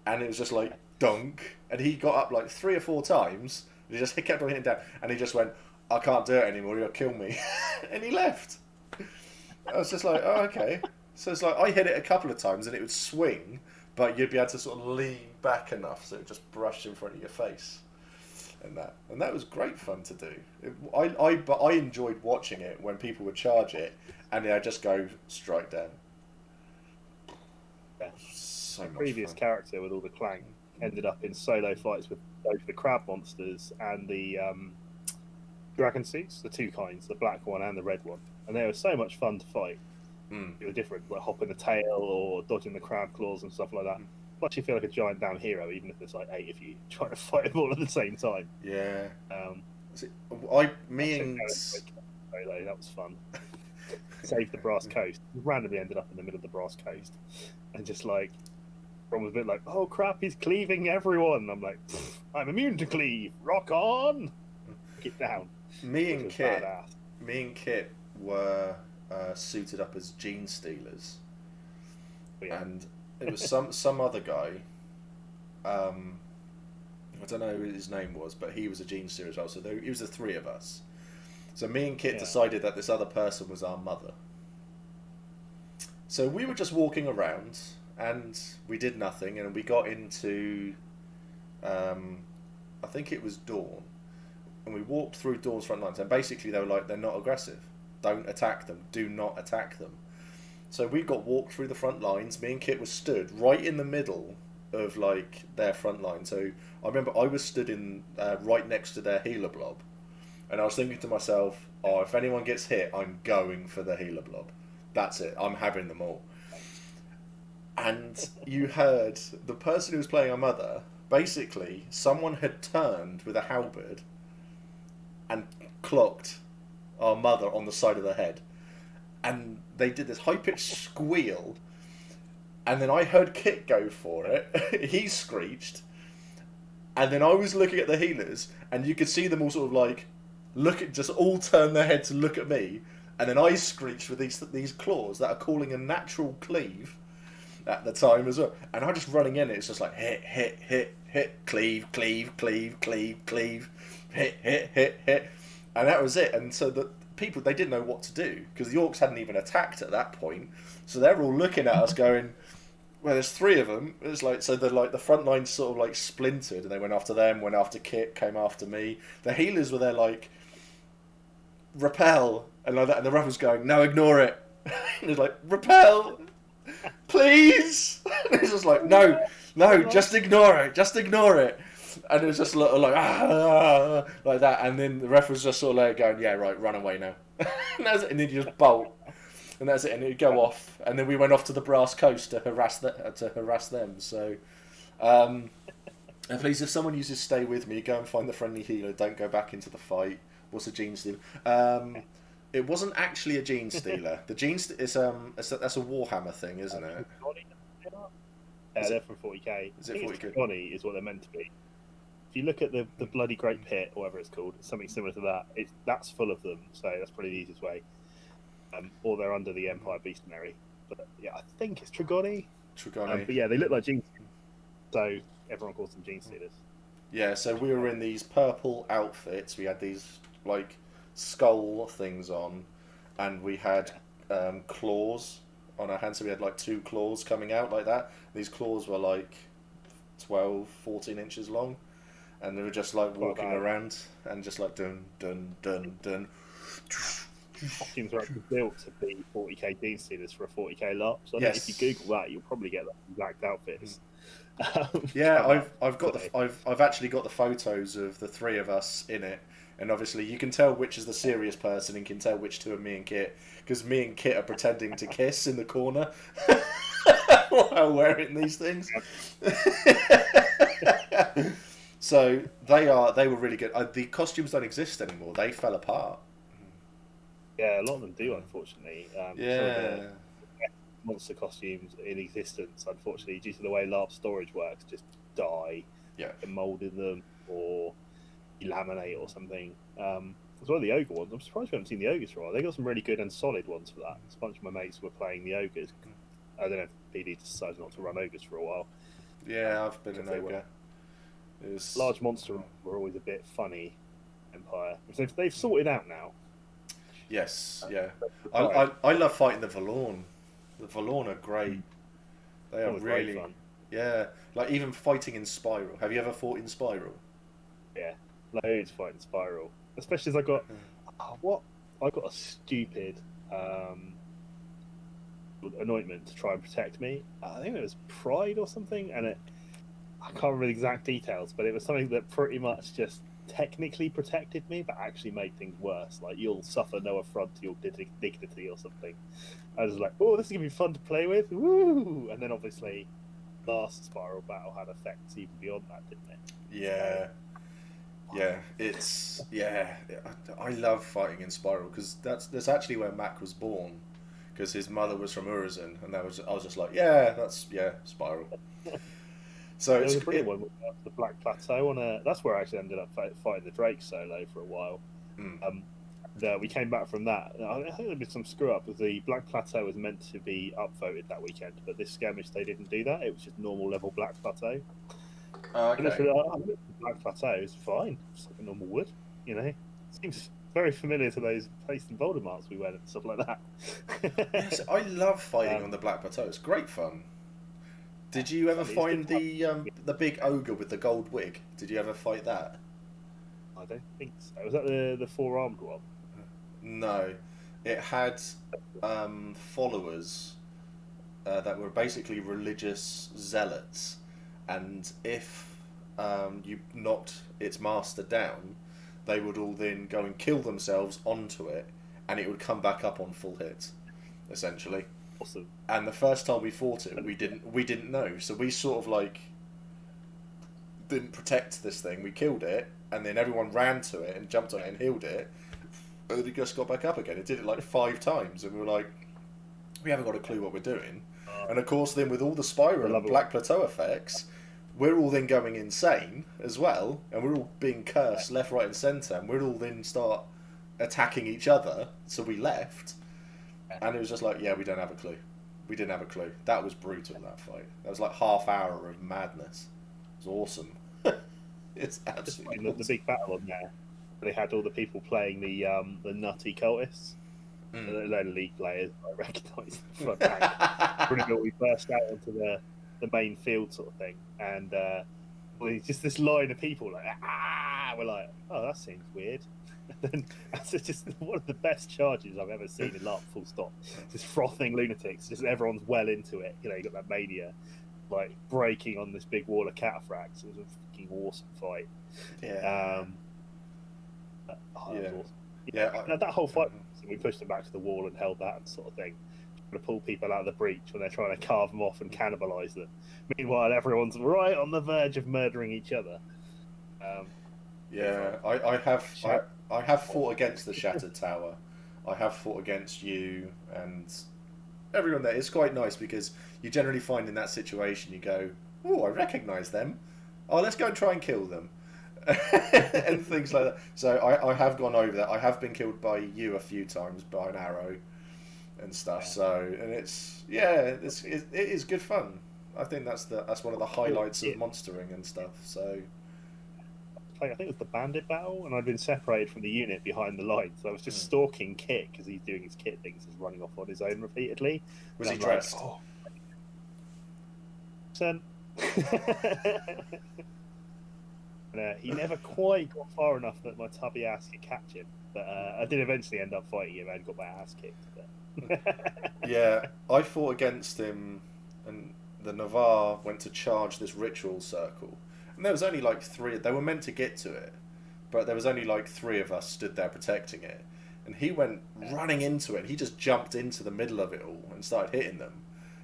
and it was just like dunk, and he got up like 3 or 4 times, and he kept on hitting down, and he just went, I can't do it anymore, you'll kill me. And he left. I was just like, oh, okay. So it's like I hit it a couple of times and it would swing, but you'd be able to sort of lean back enough so it just brushed in front of your face, and that was great fun to do. But I enjoyed watching it when people would charge it and I'd just go strike down. Yeah. So much Previous fun. character with all the clank ended up in solo fights with both the crab monsters and the dragon suits, the 2 kinds, the black one and the red one, and they were so much fun to fight. They were different, like hopping the tail or dodging the crab claws and stuff like that. Much you feel like a giant down hero, even if there's like 8 of you trying to fight them all at the same time. Yeah. That was fun. Saved the Brass Coast. Randomly ended up in the middle of the Brass Coast, and just like, everyone was a bit like, "Oh crap, he's cleaving everyone." I'm like, "I'm immune to cleave. Rock on, get down." Me and Kit were suited up as gene stealers, and it was some other guy. I don't know who his name was, but he was a gene stealer as well. So it was the 3 of us. So me and Kit decided that this other person was our mother. So we were just walking around, and we did nothing, and we got into, I think it was Dawn, and we walked through Dawn's front lines, and basically they were like, they're not aggressive. Don't attack them. Do not attack them. So we got walked through the front lines. Me and Kit were stood right in the middle of like their front line. So I remember I was stood in right next to their healer blob, and I was thinking to myself, "Oh, if anyone gets hit, I'm going for the healer blob. That's it. I'm having them all." And you heard the person who was playing our mother. Basically, someone had turned with a halberd and clocked our mother on the side of the head, and they did this high-pitched squeal, and then I heard Kit go for it. He screeched, and then I was looking at the healers, and you could see them all sort of like just all turn their head to look at me, and then I screeched with these claws that are calling a natural cleave at the time as well, and I'm just running in. It's just like hit, hit, hit, hit, cleave, cleave, cleave, cleave, cleave, hit, hit, hit, hit. And that was it. And so the people, they didn't know what to do, because the orcs hadn't even attacked at that point. So they're all looking at us going, well, there's 3 of them. It's like, so the front line sort of like splintered, and they went after them, went after Kit, came after me. The healers were there like, repel, and like that, and the ref was going, no, ignore it. And it's like, repel, please. And it's just like, no, just ignore it. And it was just like like that, and then the ref was just sort of like going, yeah, right, run away now. And that's it, and then you just bolt, and that's it, and it'd go off, and then we went off to the Brass Coast to harass them. So, And please, if someone uses "Stay with me," go and find the friendly healer. Don't go back into the fight. What's a gene stealer? It wasn't actually a gene stealer. The is that's a Warhammer thing, isn't it? Yeah, they're from 40k. Is it 40k? Trigoni is what they're meant to be. If you look at the bloody Great Pit, or whatever it's called, it's something similar to that. That's full of them, so that's probably the easiest way. Or they're under the Empire Beastmanary. But yeah, I think it's Trigoni. Trigoni. But yeah, they look like gene stealers, so everyone calls them gene stealers. Yeah, so we were in these purple outfits. We had these like skull things on, and we had claws on our hands. So we had like 2 claws coming out like that. These claws were like 12, 14 inches long, and they were just like walking around and just like dun dun dun dun. Costumes are actually built to be 40k Dean Stealers for a 40k LARP. So Yes. if you Google that, you'll probably get the exact outfits. Yeah, I've actually got the photos of the 3 of us in it, and obviously you can tell which is the serious person, and can tell which 2 are me and Kit, because me and Kit are pretending to kiss in the corner while wearing these things. So they were really good. The costumes don't exist anymore; they fell apart. Yeah, a lot of them do, unfortunately. Yeah. Some of the monster costumes in existence, unfortunately, due to the way LARP storage works, just die. Yeah. And mould in them, or you laminate or something. As well, the ogre ones. I'm surprised we haven't seen the ogres for a while. They got some really good and solid ones for that. A bunch of my mates were playing the ogres. I don't know if PD decided not to run ogres for a while. Yeah, I've been an ogre. Large monster were always a bit funny. Empire. They've sorted out now. Yes, yeah. I love fighting the Valorn. The Valorn are great. They are really fun. Yeah, like even fighting in Spiral. Have you ever fought in Spiral? Yeah, loads fighting Spiral. Especially as I got I got a stupid anointment to try and protect me. I think it was Pride or something, and I can't remember the exact details, but it was something that pretty much just technically protected me, but actually made things worse. Like, you'll suffer no affront to your dignity or something. I was like, oh, this is gonna be fun to play with, woo! And then obviously, last Spiral battle had effects even beyond that, didn't it? Yeah, I love fighting in Spiral because that's actually where Mac was born, because his mother was from Urizen, and I was just like, Spiral. So there was a brilliant one with the Black Plateau that's where I actually ended up fighting the Drake solo for a while. We came back from that. I think there was some screw up with the Black Plateau was meant to be upvoted that weekend, but this skirmish they didn't do that. It was just normal level Black Plateau. Okay. Black Plateau is fine. It's like a normal wood, Seems very familiar to those placed in Voldemort's we went and stuff like that. Yes, I love fighting on the Black Plateau. It's great fun. Did you ever find the big ogre with the gold wig? Did you ever fight that? I don't think so. Was that the 4-armed one? No, it had followers that were basically religious zealots, and if you knocked its master down, they would all then go and kill themselves onto it, and it would come back up on full hits, essentially. Awesome. And the first time we fought it, we didn't know, so we sort of like didn't protect this thing. We killed it, and then everyone ran to it and jumped on it and healed it, and then it just got back up again. It did it like 5 times, and we were like, we haven't got a clue what we're doing. And of course, then with all the Spiral and Black Plateau effects, we're all then going insane as well, and we're all being cursed left, right, and centre, and we're all then start attacking each other. So we left. And it was just like, we don't have a clue. We didn't have a clue. That was brutal, that fight. That was like half hour of madness. It was awesome. It's absolutely awesome. The big battle on there, they had all the people playing the nutty cultists. A load of League players I recognised the front rank. We burst out onto the main field sort of thing. And just this line of people like, we're like, oh, that seems weird. And that's just one of the best charges I've ever seen in LARP, full stop. Just frothing lunatics, just everyone's well into it. You got that mania, like breaking on this big wall of cataphracts. It was a fucking awesome fight. Yeah. That was awesome. That whole fight, we pushed them back to the wall and held that sort of thing. to pull people out of the breach when they're trying to carve them off and cannibalise them. Meanwhile, everyone's right on the verge of murdering each other. Yeah, I have fought against the Shattered Tower. I have fought against you and everyone there. It's quite nice because you generally find in that situation you go, oh, I recognise them. Oh, let's go and try and kill them. And things like that. So I have gone over that. I have been killed by you a few times by an arrow and stuff. So and it is good fun. I think that's one of the highlights of monstering and stuff. So I think it was the bandit battle, and I'd been separated from the unit behind the line, so I was just stalking Kit because he's doing his Kit things, he's running off on his own repeatedly. Was he dressed? Like, son. And, he never quite got far enough that my tubby ass could catch him, but I did eventually end up fighting him and got my ass kicked. But... Yeah, I fought against him, and the Navarre went to charge this ritual circle. And there was only like 3. They were meant to get to it, but there was only like 3 of us stood there protecting it. And he went running into it. He just jumped into the middle of it all and started hitting them.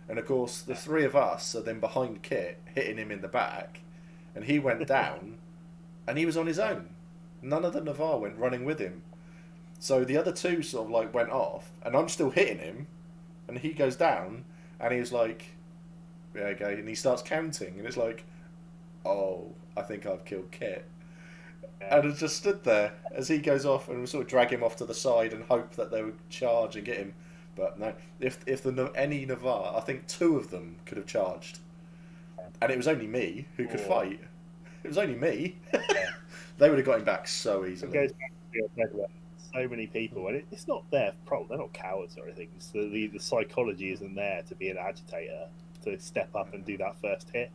And of course, the 3 of us are then behind Kit, hitting him in the back. And he went down, and he was on his own. None of the Navarre went running with him. So the other 2 sort of like went off, and I'm still hitting him, and he goes down, and he was like, yeah, okay, and he starts counting, and it's like, oh, I think I've killed Kit. And I just stood there as he goes off, and we sort of drag him off to the side and hope that they would charge and get him. But no, if any Navarre, I think 2 of them could have charged, and it was only me who could fight. It was only me. They would have got him back so easily. It goes back to so many people, and it's not their problem. They're not cowards or anything. It's the psychology isn't there to be an agitator, to step up and do that first hit.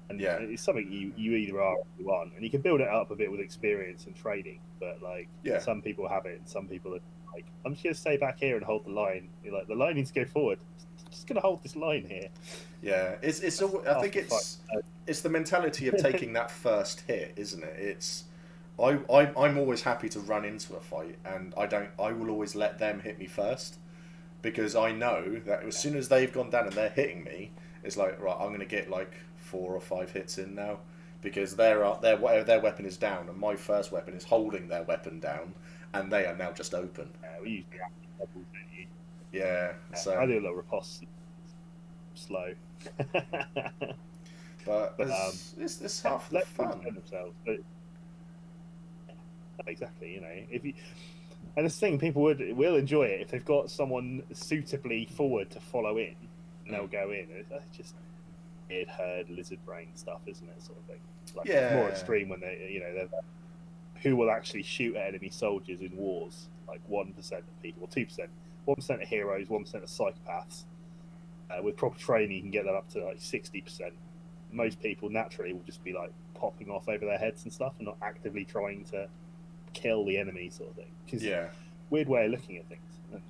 And it's something you either are or you aren't, and you can build it up a bit with experience and training. But like, some people have it, and some people are like, "I'm just going to stay back here and hold the line." You're like, the line needs to go forward. I'm just going to hold this line here. Yeah, I think it's the mentality of taking that first hit, isn't it? I'm always happy to run into a fight, and I will always let them hit me first, because I know that as soon as they've gone down and they're hitting me, it's like, right, I'm going to get like 4 or 5 hits in now, because their weapon is down and my first weapon is holding their weapon down, and they are now just open. We usually have doubles, don't you? Yeah, so I do a little riposte slow. but it's half the fun. Themselves, but exactly, you know, if you. And this thing, people will enjoy it if they've got someone suitably forward to follow in, and they'll go in. It's just weird herd lizard brain stuff, isn't it? Sort of thing. Like, it's more extreme when they're who will actually shoot at enemy soldiers in wars. Like 1% of people, or 2%. 1% of heroes, 1% of psychopaths. With proper training, you can get that up to like 60%. Most people naturally will just be like popping off over their heads and stuff, and not actively trying to kill the enemy, sort of thing. Weird way of looking at things, and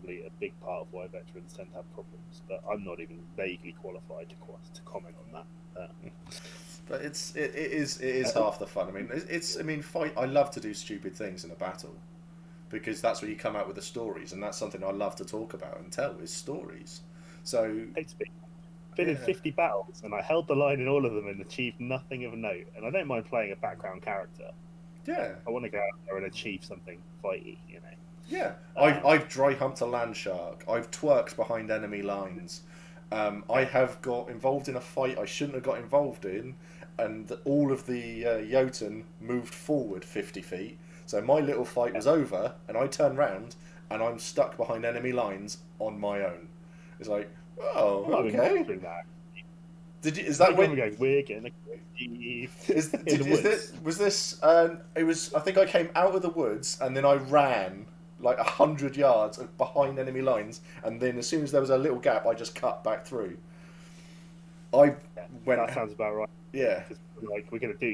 a big part of why veterans tend to have problems. But I'm not even vaguely qualified to comment on that. But it is half the fun. I mean, fight. I love to do stupid things in a battle, because that's where you come out with the stories, and that's something I love to talk about and tell, is stories. So it's been in 50 battles, and I held the line in all of them and achieved nothing of note. And I don't mind playing a background character. Yeah, I want to go out there and achieve something fighty, Yeah, I've dry humped a land shark. I've twerked behind enemy lines. I have got involved in a fight I shouldn't have got involved in, and all of the Jotun moved forward 50 feet. So my little fight was over, and I turn round, and I'm stuck behind enemy lines on my own. It's like, oh, okay. Is that when we're getting was this? It was. I think I came out of the woods, and then I ran like 100 yards behind enemy lines, and then as soon as there was a little gap, I just cut back through. That sounds about right. Yeah, like, we're gonna do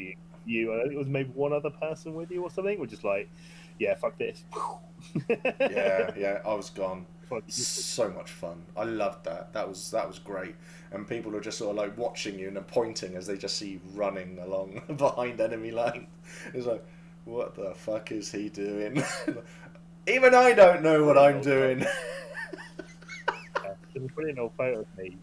you. I think it was maybe one other person with you or something. We're just like, yeah, fuck this. yeah. I was gone. So much fun. I loved that. That was great. And people are just sort of like watching you and then pointing as they just see you running along behind enemy line. It's like, what the fuck is he doing? Even I don't know what I'm doing. there's a brilliant old photo of me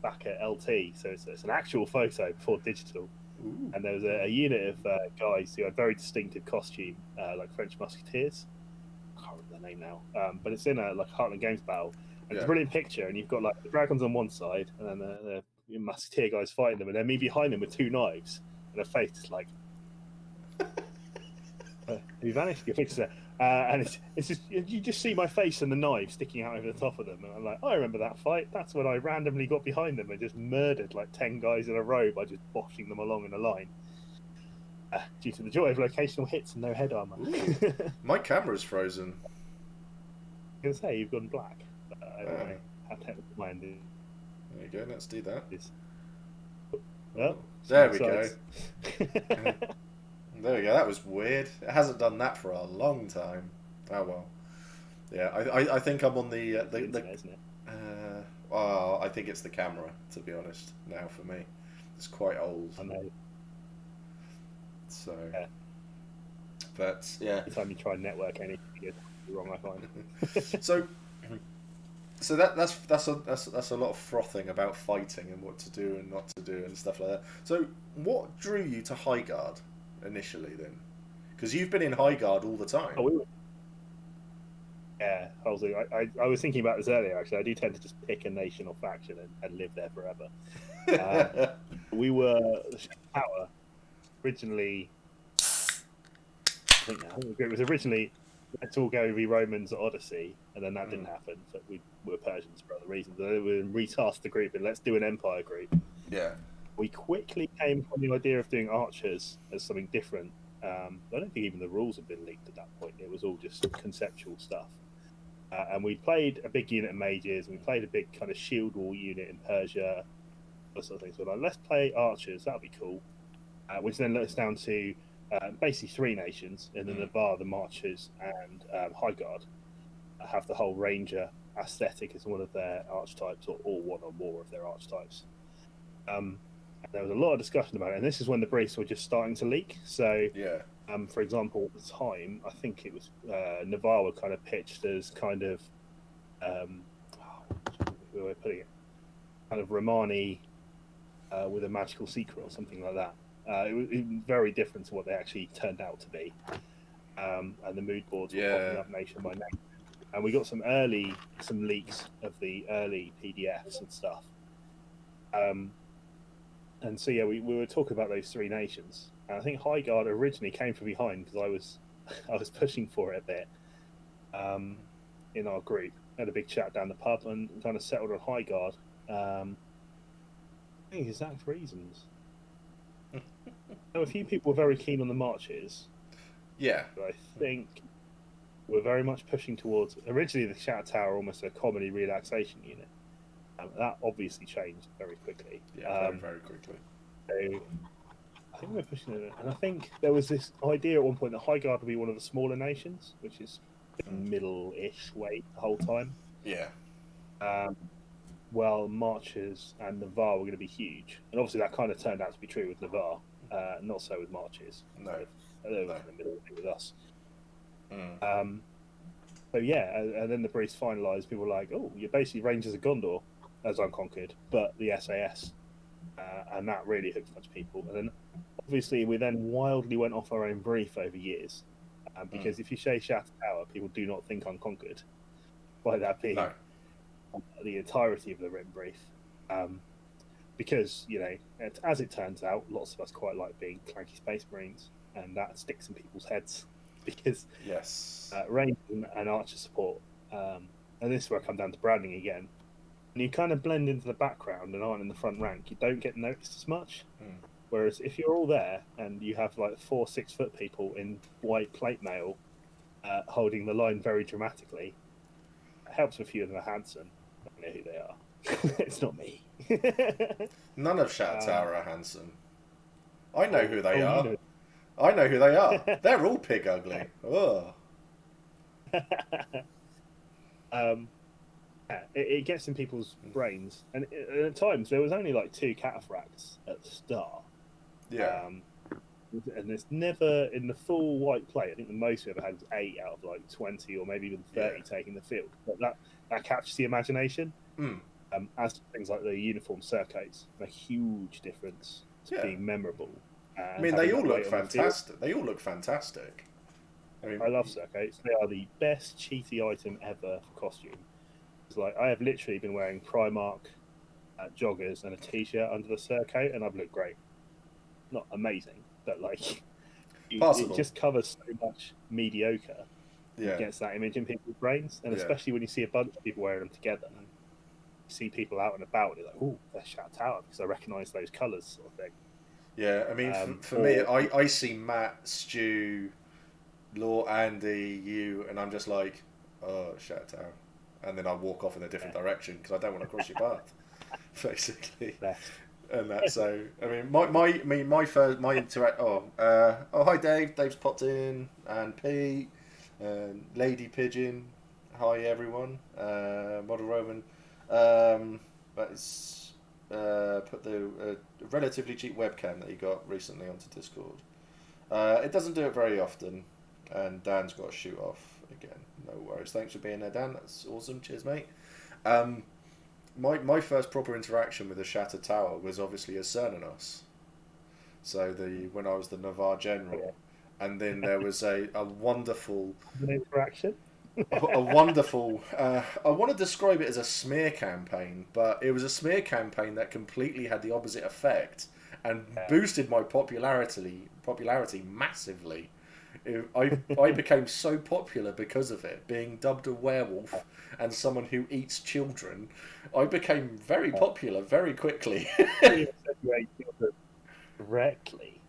back at LT. So it's an actual photo before digital. Ooh. And there was a unit of guys who had very distinctive costume, like French Musketeers. I can't remember their name now, but it's in a like Heartland Games battle. And it's a brilliant picture, and you've got like the dragons on one side, and then the Musketeer guys fighting them, and then me behind them with two knives, and a face is like, "You vanished." Your picture's there, and it's just you just see my face and the knife sticking out over the top of them, and I'm like, I remember that fight. That's when I randomly got behind them and just murdered like 10 guys in a row by just boshing them along in a line. Due to the joy of locational hits and no head armor. My camera's frozen. I was gonna say you've gone black. I don't know how technical mind is. There you go. Let's do that. Oh, there we go. There we go. That was weird. It hasn't done that for a long time. Oh well. Yeah, I think I'm on the internet, isn't it? Well, I think it's the camera, to be honest. Now for me, it's quite old. I know. So, yeah. But yeah. Every time you try and network anything, you get wrong. I find. So that's a lot of frothing about fighting and what to do and not to do and stuff like that. So what drew you to High Guard initially then? Because you've been in High Guard all the time. Yeah, I was thinking about this earlier. Actually, I do tend to just pick a nation or faction and live there forever. We were the Tower originally. I think it was originally let's all go be Romans at Odyssey, and then that didn't happen. But we were Persians for other reasons. So we retasked the group and let's do an Empire group. Yeah. We quickly came upon the idea of doing archers as something different. I don't think even the rules had been leaked at that point. It was all just conceptual stuff. And we played a big unit of mages, and we played a big kind of shield wall unit in Persia, those sort of things. So like, let's play archers, that'll be cool. Which then led us down to basically three nations, in the Navarre, the Marchers, and High Guard. Have the whole Ranger aesthetic as one of their archetypes, or one or more of their archetypes. There was a lot of discussion about it, and this is when the briefs were just starting to leak. So, for example, at the time, I think it was Navarre were kind of pitched as kind of, where we're putting it, kind of Romani with a magical secret or something like that. It was very different to what they actually turned out to be, and the mood boards were popping up nation by nation. And we got some leaks of the early PDFs and stuff. And so we were talking about those three nations, and I think High Guard originally came from behind because I was pushing for it a bit in our group. Had a big chat down the pub and kind of settled on High Guard. I think exact reasons. A few people were very keen on the marches. Yeah, but I think we're very much pushing towards originally the Shatter Tower, almost a comedy relaxation unit. That obviously changed very quickly. Yeah, very quickly. So I think we're pushing it, and I think there was this idea at one point that High Guard would be one of the smaller nations, which is middle-ish weight the whole time. Yeah. Well, Marchers and Navarre were going to be huge, and obviously that kind of turned out to be true with Navarre. Not so with Marchers. No. They were in the middle with us. So and then the briefs finalised. People were like, "Oh, you're basically Rangers of Gondor as Unconquered, but the SAS," and that really hooked a bunch of people. And then, obviously, we then wildly went off our own brief over years, because if you say Shatter Tower, people do not think Unconquered. By that being the entirety of the written brief, because as it turns out, lots of us quite like being clanky Space Marines, and that sticks in people's heads. Because range and archer support, and this is where I come down to branding again. When you kind of blend into the background and aren't in the front rank, you don't get noticed as much. Whereas if you're all there and you have like 4 6-foot people in white plate mail holding the line very dramatically, it helps a few of them are handsome. I don't know who they are. It's not me. None of Shatter Tower are handsome. I know who they are. I know who they are. They're all pig ugly. Oh. It gets in people's brains, and at times there was only like 2 cataphracts at the start. Yeah. And there's never in the full white plate. I think the most we ever had was 8 out of like 20 or maybe even 30 taking the field. But that captures the imagination. As to things like the uniform circuits, a huge difference to Yeah. being memorable. I And mean, they having all that look weight on the field. fantastic. They all look fantastic. I mean, I love circuits. They are the best cheaty item ever for costume. It's like I have literally been wearing Primark joggers and a t-shirt under the surcoat, and I've looked great. Not amazing, but like it Passable. just covers so much mediocre. yeah, It gets that image in people's brains, and Yeah. especially when you see a bunch of people wearing them together, you see people out and about, and you're like, "Oh, they're Shat Tower," because I recognise those colours, sort of thing. yeah. I mean, for me, I see Matt, Stu, Law, Andy, you, and I'm just like, oh, Shat Tower. And then I walk off in a different direction because I don't want to cross your path, basically. And that's so. I mean, my interact. Hi Dave. Dave's popped in, and Pete, and Lady Pigeon. Hi everyone. Model Roman. That's put the relatively cheap webcam that he got recently onto Discord. It doesn't do it very often, and Dan's got to shoot off again. No worries. Thanks for being there, Dan. That's awesome. Cheers, mate. My first proper interaction with the Shattered Tower was obviously as Cernanos. So when I was the Navarre General, and then there was a wonderful interaction. a wonderful. I want to describe it as a smear campaign, but it was a smear campaign that completely had the opposite effect and boosted my popularity massively. I became so popular because of it, being dubbed a werewolf and someone who eats children. I became very popular very quickly. Correctly.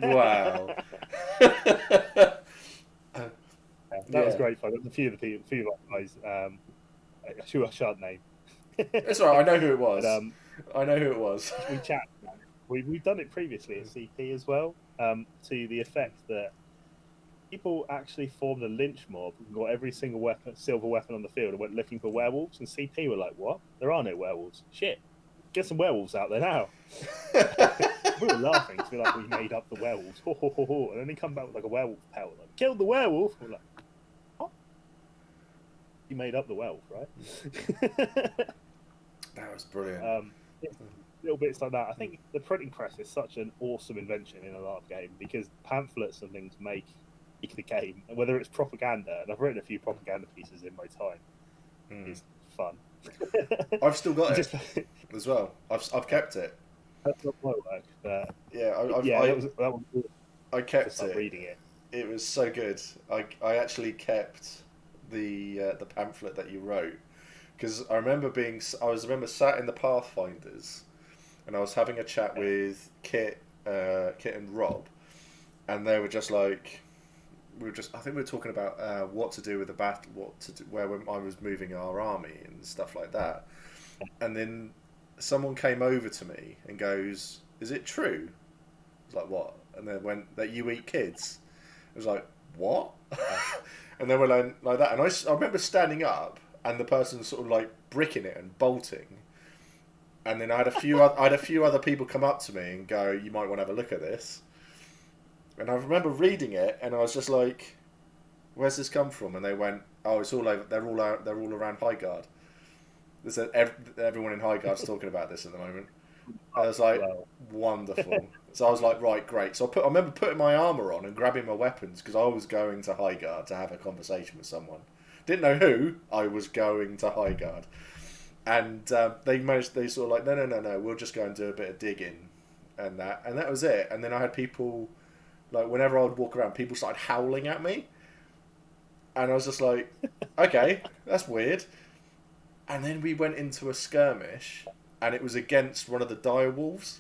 Wow. That was great fun. A few of the guys. I shan't name. It's alright. I know who it was. I know who it was. We chat. We've done it previously at CP as well. To the effect that people actually formed a lynch mob and got every single silver weapon on the field and went looking for werewolves. And CP were like, "What? There are no werewolves. Shit, get some werewolves out there now." We were laughing because we like, we made up the werewolves. Ho, ho, ho, ho. And then they come back with like a werewolf pelt, like, killed the werewolf. We're like, what? You made up the werewolf, right? That was brilliant. Little bits like that. I think the printing press is such an awesome invention in a LARP game because pamphlets and things make the game, and whether it's propaganda, and I've written a few propaganda pieces in my time, is fun. I've still got it as well. I've kept it. That's not my work, but I kept it. Reading it. It was so good. I actually kept the pamphlet that you wrote because I remember sat in the Pathfinders, and I was having a chat with Kit and Rob, and they were just like, I think we were talking about what to do with the battle, where I was moving our army and stuff like that, and then someone came over to me and goes, "Is it true?" I was like, "What?" And then went, "That you eat kids." I was like, "What?" And they were like that, and I remember standing up and the person sort of like bricking it and bolting, and then I had a few other people come up to me and go, "You might want to have a look at this." And I remember reading it, and I was just like, "Where's this come from?" And they went, "Oh, it's all over. They're all around Highguard." They said everyone in Highguard's talking about this at the moment. I was like, wonderful. So I was like, right, great. So I remember putting my armour on and grabbing my weapons because I was going to Highguard to have a conversation with someone. Didn't know who. I was going to Highguard, and they sort of like, no, we'll just go and do a bit of digging, and that was it. And then I had people, like, whenever I would walk around, people started howling at me, and I was just like, okay, that's weird. And then we went into a skirmish, and it was against one of the direwolves.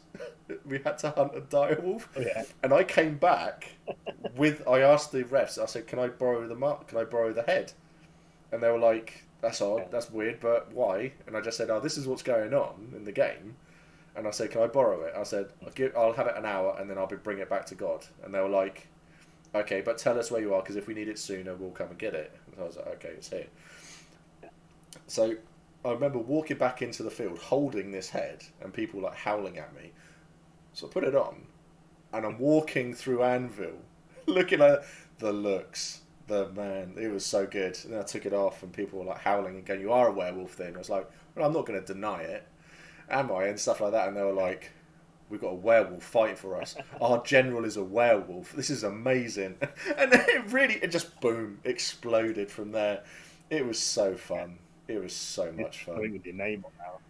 We had to hunt a direwolf. Oh, yeah. And I came back I asked the refs, I said, can I borrow the head? And they were like, that's odd, that's weird, but why? And I just said, oh, this is what's going on in the game. And I said, can I borrow it? I said, I'll have it an hour, and then I'll bring it back to God. And they were like, okay, but tell us where you are, because if we need it sooner, we'll come and get it. And I was like, okay, it's here. So I remember walking back into the field holding this head and people like howling at me. So I put it on and I'm walking through Anvil looking at the looks. It was so good. And then I took it off, and people were like howling and going, "You are a werewolf then?" I was like, "Well, I'm not going to deny it, am I?" And stuff like that. And they were like, "We've got a werewolf fighting for us. Our general is a werewolf. This is amazing." And then it just boom exploded from there. It was so fun. It was so much fun. Something with your name on now.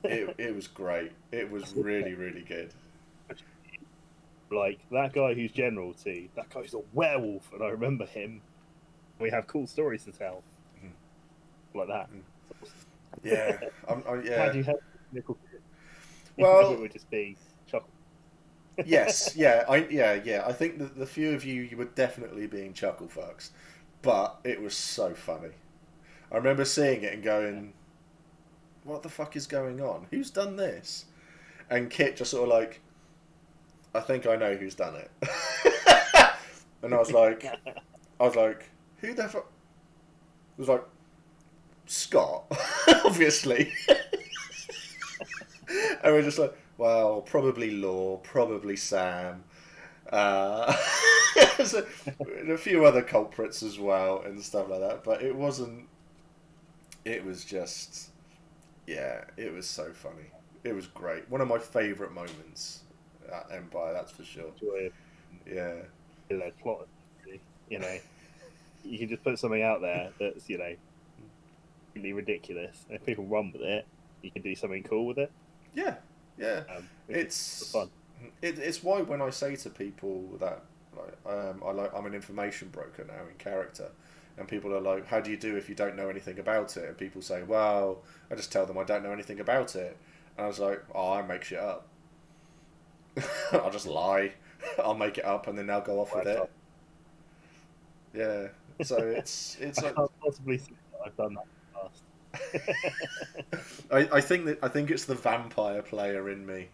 It was great. It was really, really good. Like that guy who's general too. That guy's a werewolf, and I remember him. We have cool stories to tell, like that. Yeah, yeah. How do you help Nickel? Well, it would just be chuckle. Yes, yeah, I think that the few of you were definitely being chuckle fucks, but it was so funny. I remember seeing it and going, "What the fuck is going on? Who's done this?" And Kit just sort of like, "I think I know who's done it." And I was like, "Who the fuck?" It was like, "Scott," obviously. And we're just like, "Well, probably Law, probably Sam." There's a few other culprits as well and stuff like that, but it wasn't. It was just, yeah, it was so funny. It was great. One of my favourite moments at Empire, that's for sure. Yeah. Plot, you know, you can just put something out there that's really ridiculous, and if people run with it, you can do something cool with it. Yeah, yeah. It's fun. It's why when I say to people that I'm an information broker now in character, and people are like, "How do you do if you don't know anything about it?" And people say, "Well, I just tell them I don't know anything about it." And I was like, "Oh, I make shit up. I'll just lie. I'll make it up, and then they'll go off with it." Yeah. So it's I like, can't possibly say that I've done that in the past. I think it's the vampire player in me,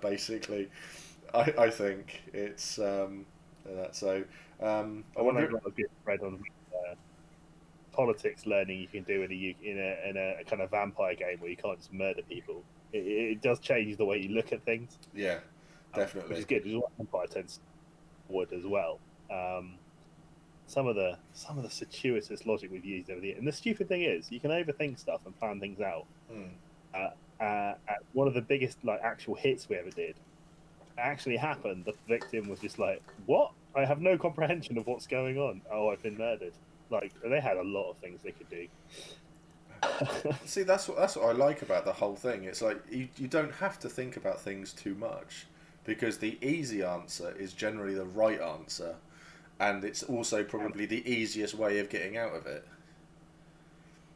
basically. I think it's that. So I want to have a good thread on politics learning you can do in a kind of vampire game where you can't just murder people. It does change the way you look at things. Yeah, definitely. Which is good. Which is what Empire tends would as well. Some of the circuitous logic we've used over the years. And the stupid thing is, you can overthink stuff and plan things out. One of the biggest actual hits we ever did actually happened. The victim was just like, "What? I have no comprehension of what's going on. Oh, I've been murdered." They had a lot of things they could do. See, that's what I like about the whole thing. It's like you don't have to think about things too much, because the easy answer is generally the right answer, and it's also probably the easiest way of getting out of it.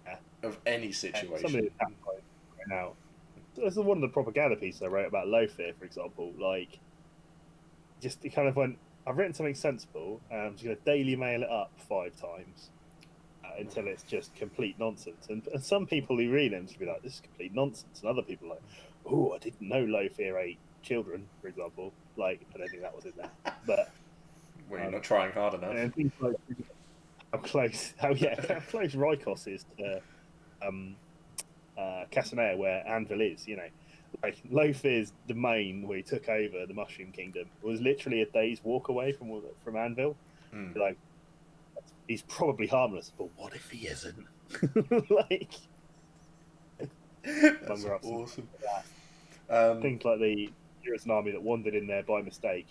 Yeah. Of any situation. Somebody right now. This is one of the propaganda pieces I wrote about low fear, for example. Just it kind of went, "I've written something sensible, and I'm just going to Daily Mail it up 5 times until it's just complete nonsense." And some people who read them to be like, "This is complete nonsense," and other people are like, "Oh, I didn't know low fear ate children," for example. I don't think that was in there, but well, you're not trying hard enough. And things like how close Rykos is to Casanea, where Anvil is. Low Fear's domain, where he took over the Mushroom Kingdom, was literally a day's walk away from Anvil. He's probably harmless, but what if he isn't? That's awesome. Things like the Eurus army that wandered in there by mistake.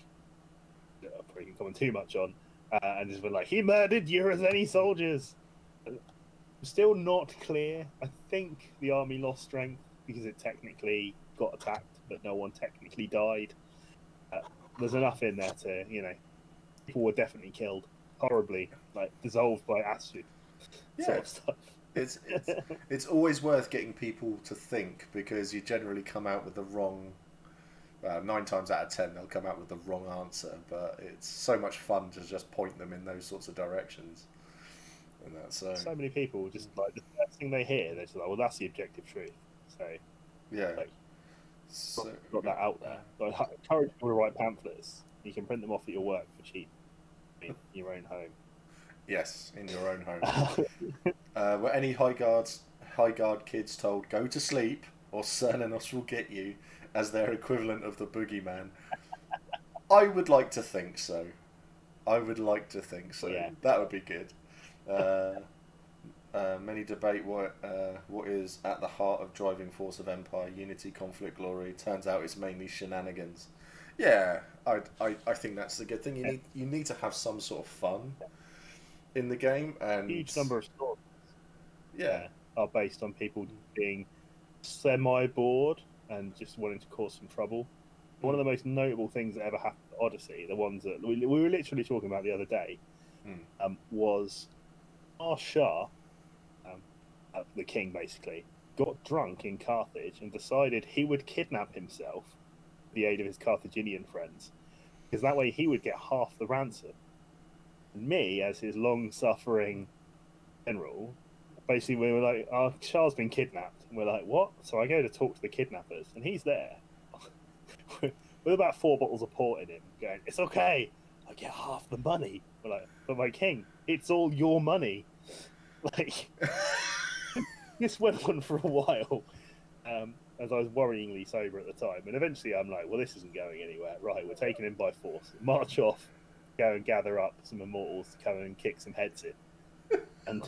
I probably can comment too much on, and just been like, "He murdered Eurus soldiers." Still not clear. I think the army lost strength because it technically got attacked, but no one technically died. There's enough in there to, people were definitely killed horribly, dissolved by acid, sort of stuff. It's always worth getting people to think, because you generally come out with the wrong. 9 times out of 10 they'll come out with the wrong answer, but it's so much fun to just point them in those sorts of directions. And that's so many people just the first thing they hear, they're just like, "Well, that's the objective truth." So yeah, got that out there. I encourage people to write pamphlets. You can print them off at your work for cheap in your own home. Yes, in your own home. Were any high guard kids told, "Go to sleep or Cernanos will get you," as their equivalent of the boogeyman? I would like to think so. I would like to think so. Yeah. That would be good. Many debate what is at the heart of driving force of Empire, unity, conflict, glory. Turns out it's mainly shenanigans. Yeah, I think that's the good thing. You need to have some sort of fun in the game, and Huge number of stories yeah, are based on people being semi-bored and just wanting to cause some trouble. One of the most notable things that ever happened to Odyssey, the ones that we were literally talking about the other day, was our Shah, the king basically, got drunk in Carthage and decided he would kidnap himself with the aid of his Carthaginian friends, because that way he would get half the ransom. And me, as his long-suffering general, basically we were like, our Shah's been kidnapped. And we're like, what? So I go to talk to the kidnappers, and he's there with about 4 bottles of port in him, going, it's okay, I get half the money. We're like, but my king, it's all your money. Like, this went on for a while, as I was worryingly sober at the time. And eventually I'm like, well, this isn't going anywhere. Right, we're taking him by force. March off, go and gather up some immortals to come and kick some heads in. And,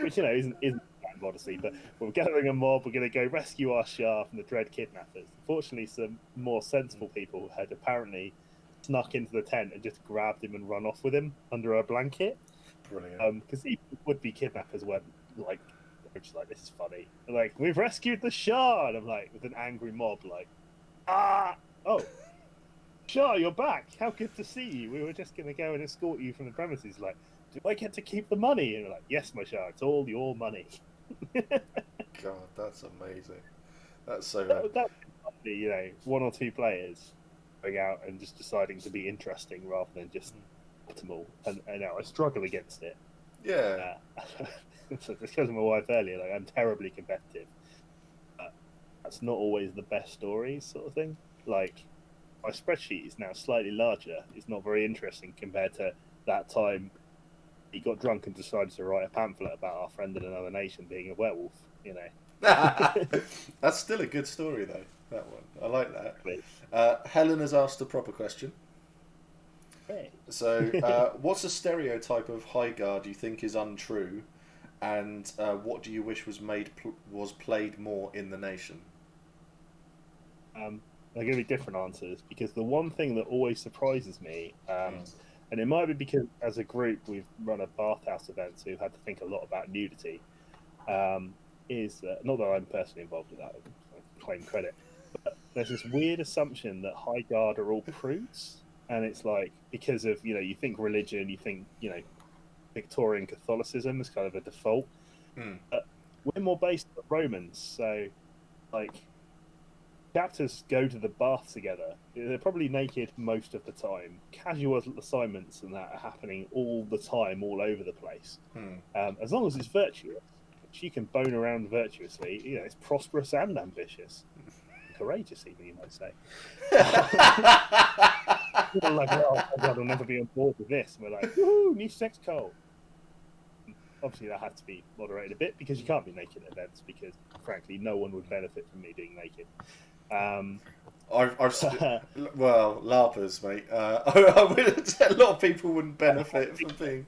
which, you know, isn't Odyssey, but we're gathering a mob, we're going to go rescue our Shah from the dread kidnappers. Unfortunately, some more sensible people had apparently snuck into the tent and just grabbed him and run off with him under a blanket. brilliant. Because even would-be kidnappers were like, they're just like, this is funny. They're like, we've rescued the Shah! And I'm like, with an angry mob, like, oh, Shah, you're back! How good to see you! We were just going to go and escort you from the premises. Like, do I get to keep the money? And we're like, yes, my Shah, it's all your money. God, that's amazing. That's so bad. That you know, 1 or 2 players going out and just deciding to be interesting rather than just optimal. And I struggle against it. Yeah. So discussing with my wife earlier, like, I'm terribly competitive. That's not always the best stories, sort of thing. Like, my spreadsheet is now slightly larger. It's not very interesting compared to that time he got drunk and decided to write a pamphlet about our friend in another nation being a werewolf, you know. That's still a good story, though, that one. I like that. Helen has asked a proper question. Hey. So, what's a stereotype of Highguard you think is untrue, and what do you wish was played more in the nation? They're going to be different answers, because the one thing that always surprises me, and it might be because as a group we've run a bathhouse event, so we've had to think a lot about nudity, is not that I'm personally involved with that, I claim credit, but there's this weird assumption that Highguard are all prudes, and it's like, because of, you know, you think religion, you think, you know, Victorian Catholicism is kind of a default. But we're more based on Romans, so like chapters go to the bath together. They're probably naked most of the time. Casual assignments and that are happening all the time, all over the place. As long as it's virtuous, which you can bone around virtuously, you know, it's prosperous and ambitious. Courageous, even, you might say. People are like, oh my God, I'll never be on board with this. And we're like, woohoo, new sex cult. Obviously, that has to be moderated a bit, because you can't be naked at events, because frankly, no one would benefit from me being naked. Well, LARPers, mate. I would, a lot of people wouldn't benefit from being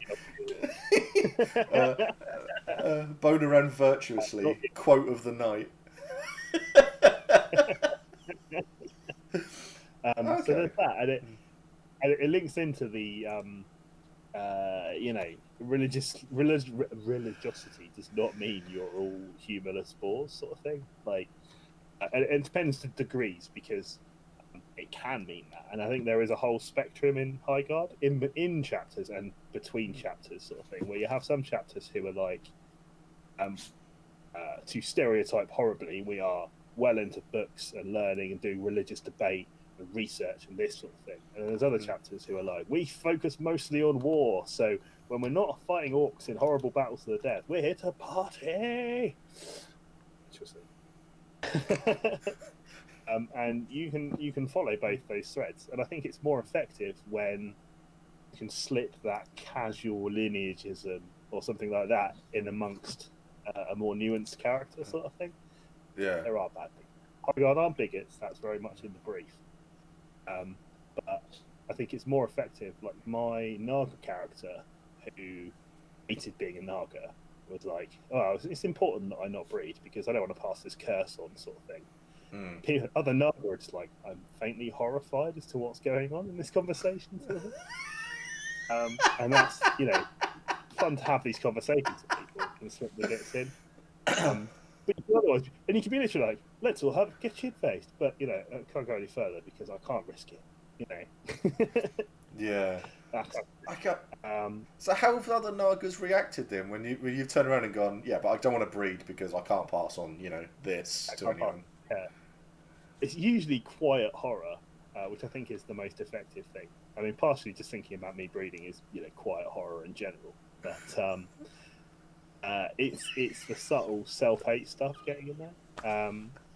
bone around virtuously. Quote of the night. Okay. So there's that, and it links into the you know, religiosity does not mean you're all humorless spores, sort of thing. Like, and it depends to degrees, because it can mean that, and I think there is a whole spectrum in Highguard, in chapters and between chapters, sort of thing, where you have some chapters who are like, to stereotype horribly, we are well into books and learning and doing religious debate and research and this sort of thing. And there's other chapters who are like, we focus mostly on war, so when we're not fighting orcs in horrible battles to the death, we're here to party. And you can follow both those threads, and I think it's more effective when you can slip that casual lineagism or something like that in amongst a more nuanced character, sort of thing. Yeah, there are bad things. Highguard aren't bigots. That's very much in the brief. But I think it's more effective. Like my Naga character, who hated being a Naga, was like, "Oh, it's important that I not breed because I don't want to pass this curse on," sort of thing. Other Naga are just like, "I'm faintly horrified as to what's going on in this conversation." Sort of. And that's fun to have these conversations with people and slip the bits in. But otherwise, and you can be literally like, "Let's all have get shit faced," but I can't go any further because I can't risk it. Yeah. I can't. Um, So how have other Nagas reacted then when you've turned around and gone, yeah, but I don't want to breed because I can't pass on this to anyone. It's usually quiet horror, which I think is the most effective thing. I mean, partially just thinking about me breeding is quiet horror in general, but it's the subtle self-hate stuff getting in there.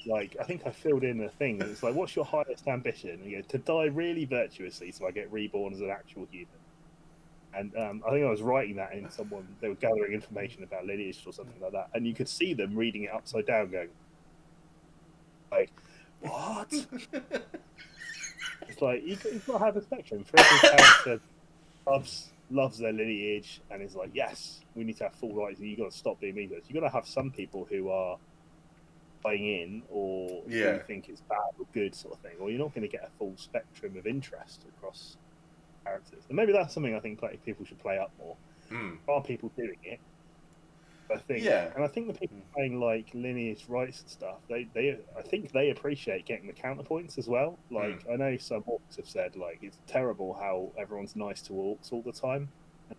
Like I think I filled in a thing. It's like, what's your highest ambition? And you go, to die really virtuously, so I get reborn as an actual human. And I think I was writing that in someone. They were gathering information about lineage or something like that, and you could see them reading it upside down, going, like, what? It's like you've got to have a spectrum. For every character loves their lineage and is like, yes, we need to have full rights, and you've got to stop being mean. You've got to have some people who are buying in or who think it's bad or good sort of thing, or you're not going to get a full spectrum of interest across characters. And maybe that's something I think people should play up more. Are people doing it? I think, and I think the people playing like lineage rights and stuff, I think they appreciate getting the counterpoints as well. Like I know some orcs have said like it's terrible how everyone's nice to orcs all the time.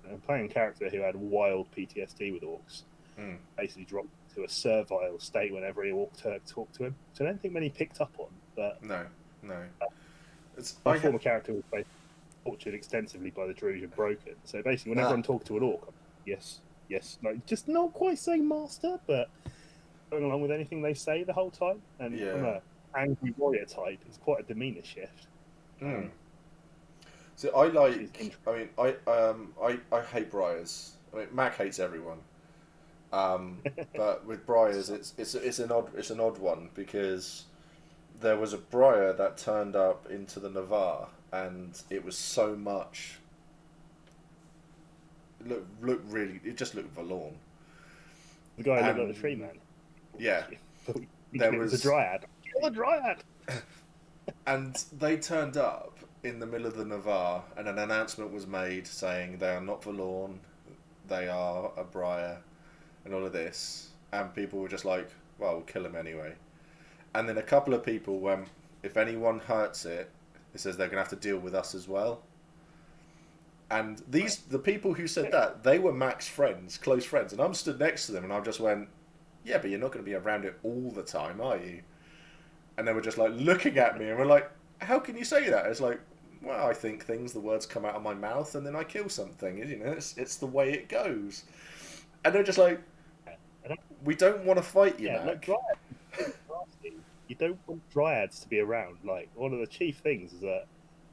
And playing a character who had wild PTSD with orcs, basically dropped to a servile state whenever he orc talked to him. So I don't think many picked up on. But no. My former character was basically tortured extensively by the Druid and broken. So basically, whenever I'm talking to an orc, yes, like just not quite saying master, but going along with anything they say the whole time. And from an angry warrior type, it's quite a demeanor shift. So I like. I hate briars. I mean, Mac hates everyone. But with briars, it's an odd one because there was a briar that turned up into the Navarre, and it was so much. It just looked forlorn. The guy looked like the tree man. Yeah, there was a dryad. Kill a dryad. And they turned up in the middle of the Navarre, and an announcement was made saying they are not forlorn, they are a briar, and all of this. And people were just like, well, we'll kill them anyway. And then a couple of people went, if anyone hurts it, it says they're going to have to deal with us as well. And the people who said that, they were Mac's friends, close friends. And I'm stood next to them and I just went, yeah, but you're not going to be around it all the time, are you? And they were just like looking at me and were like, how can you say that? It's like, well, I think things, the words come out of my mouth and then I kill something. It's the way it goes. And they're just like, we don't want to fight you, Mac. Like you don't want dryads to be around. Like, one of the chief things is that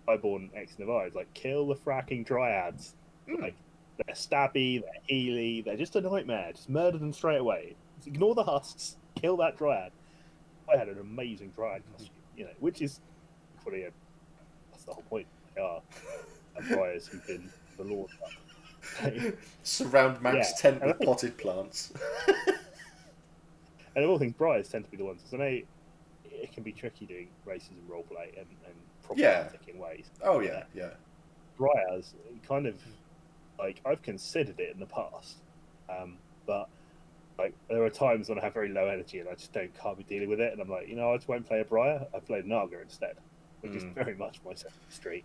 Highborn X Navarre is like, kill the fracking dryads. Like, they're stabby, they're healy, they're just a nightmare. Just murder them straight away. Just ignore the husks, kill that dryad. I had an amazing dryad costume, which is equally that's the whole point. They are dryas who've been the Lord up. Surround Mac's tent with potted plants. And of all things, briars tend to be the ones. So I know it can be tricky doing races and roleplay and problematic in ways. Oh yeah. Briars, kind of like I've considered it in the past, but like there are times when I have very low energy and I just can't be dealing with it, and I'm like, I just won't play a briar. I played Naga instead, which is very much my street.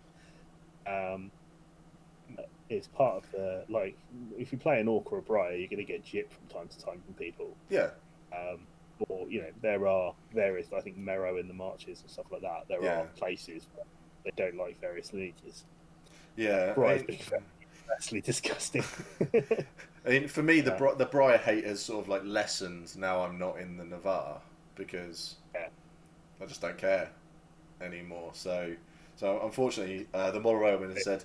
It's part of the if you play an orc or a briar, you're going to get gypped from time to time from people. Yeah. Or there are various, I think, marrow in the marches and stuff like that. There are places where they don't like various lineages. Yeah, Briar's vastly disgusting. I mean, for me, the briar hate has sort of like lessened now. I'm not in the Navarre because I just don't care anymore. So unfortunately, the Morrowan has said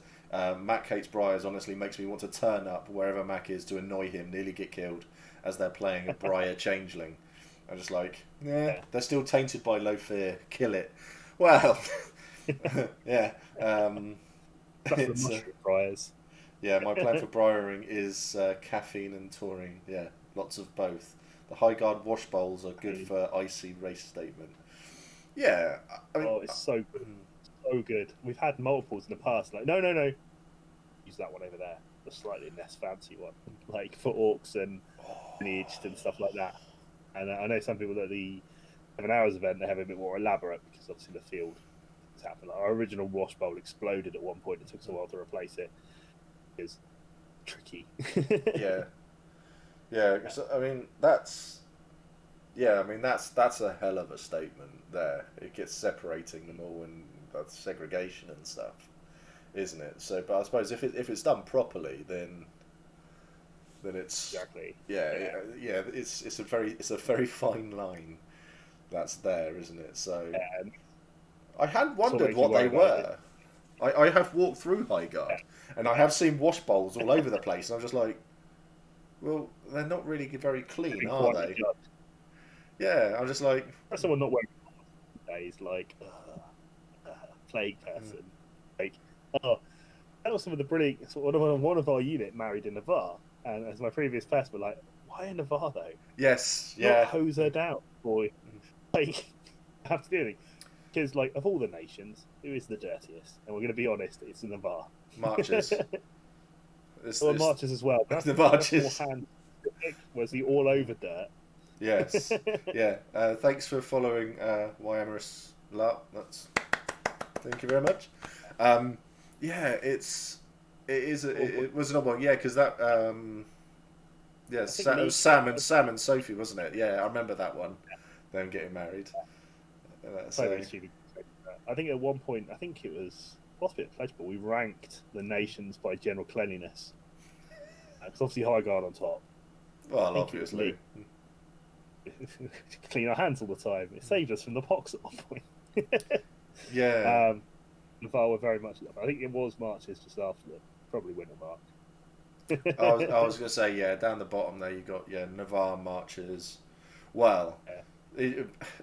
Mac hates briars. Honestly, makes me want to turn up wherever Mac is to annoy him, nearly get killed as they're playing a briar changeling. I'm just like, they're still tainted by low fear. Kill it. Well, yeah. That's the It's mushroom fryers. yeah. My plan for briaring is caffeine and taurine. Yeah, lots of both. The high guard wash bowls are good for icy race statement. Yeah, I mean, Oh, it's so good. So good. We've had multiples in the past. Like, no. Use that one over there. The slightly less fancy one. Like for orcs and lineaged and stuff like that. And I know some people at the 7 hours event, they have a bit more elaborate because obviously the field has happened. Like our original wash bowl exploded at one point. It took us a while to replace it. It's tricky. yeah, yeah. So, I mean, that's a hell of a statement there. It gets separating them all and that's segregation and stuff, isn't it? So, but I suppose if it's done properly, then it's Exactly. yeah. It's a very fine line that's there, isn't it? So I had wondered what they were. I have walked through Highgard and I have seen wash bowls all over the place, and I'm just like, well, they're not really very clean, are they? Yeah, I'm just like, someone not wearing days like plague person. Like, oh, that was some of the brilliant. So one of our unit married in Navarre, and as my previous person were like, why in Navarre though? yes, Not yeah, hose her down, boy. Like, have to do anything. Because, like, of all the nations, who is the dirtiest? And we're going to be honest, it's the Navarre. marches. Well, marches as well. But the marches. Was he all over dirt? Yes, yeah. Thanks for following Wyamorous LARP. Thank you very much. Yeah, it was an odd one. Yeah, because that yeah, it was Sam and Sophie, wasn't it? Yeah, I remember that one. Them getting married. I think at one point, I think it was possibly at Pledge, but we ranked the nations by general cleanliness. Because obviously Highguard on top. Well, obviously. Clean our hands all the time. It saved us from the pox at one point. Yeah. Navarre were very much. I think it was Marches just after them, probably winter mark. I was going to say, yeah, down the bottom there you got Navarre Marches. Well,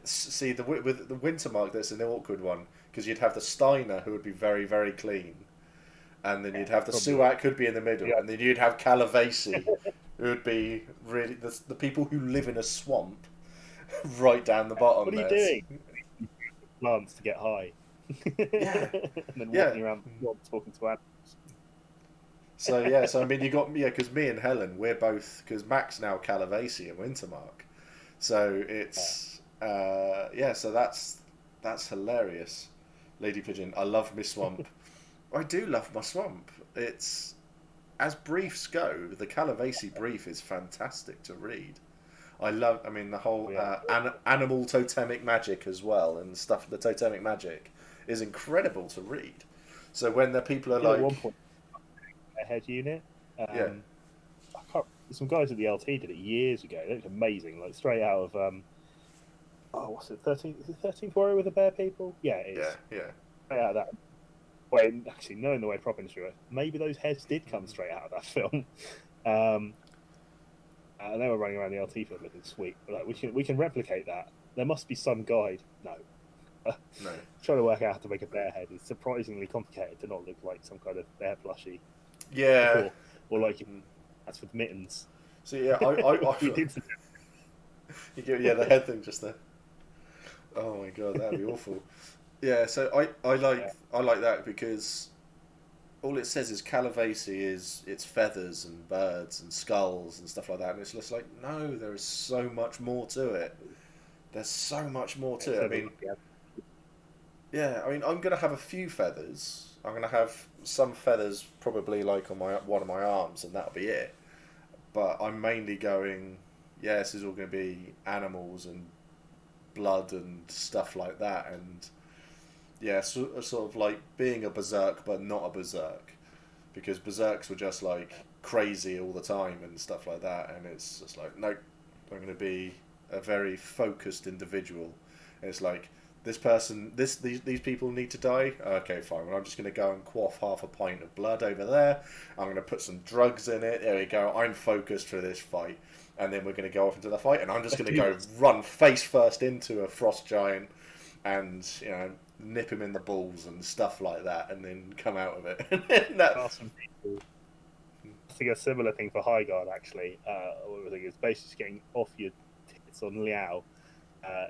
see with the winter mark, that's an awkward one because you'd have the Steiner who would be very very clean, and then you'd have the Suak who'd be in the middle, and then you'd have Calavesi who would be really the people who live in a swamp right down the bottom. What are you doing? Plants to get high. Yeah. And then walking around talking to animals. So I mean, you got because me and Helen, we're both because Mac's now Calavesi and Wintermark, so it's so that's hilarious, Lady Pigeon. I love my swamp. I do love my swamp. It's as briefs go, the Calavesi brief is fantastic to read. I mean, the whole animal totemic magic as well and stuff. The totemic magic is incredible to read. So when the people are like, at one point, a head unit, some guys at the LT did it years ago. It looked amazing, like straight out of what's it? 13th Warrior with the Bear People? Yeah, it is. Yeah. Straight out of that. Well, actually, knowing the way prop industry works, maybe those heads did come straight out of that film. And they were running around the LT field looking sweet. But, like, we can replicate that. There must be some guide. No. No. Trying to work out how to make a bear head is surprisingly complicated to not look like some kind of bear plushie. Yeah. Or like that's with mittens. So yeah, you get the head thing just there. Oh my god, that'd be awful. Yeah, so I like that because all it says is Calavesi is it's feathers and birds and skulls and stuff like that, and it's just like no, there is so much more to it. There's so much more to it. I mean, I'm gonna have a few feathers. I'm gonna have some feathers probably like on one of my arms, and that'll be it. But I'm mainly going, this is all going to be animals and blood and stuff like that, and sort of like being a berserk but not a berserk, because berserks were just like crazy all the time and stuff like that, and it's just like nope, I'm going to be a very focused individual. And it's like these people need to die. Okay, fine. Well, I'm just going to go and quaff half a pint of blood over there. I'm going to put some drugs in it. There we go. I'm focused for this fight. And then we're going to go off into the fight. And I'm just going to go run face first into a frost giant. And, nip him in the balls and stuff like that, and then come out of it. And that, Some people, I think a similar thing for High Guard actually. What I think is basically just getting off your tits on Liao,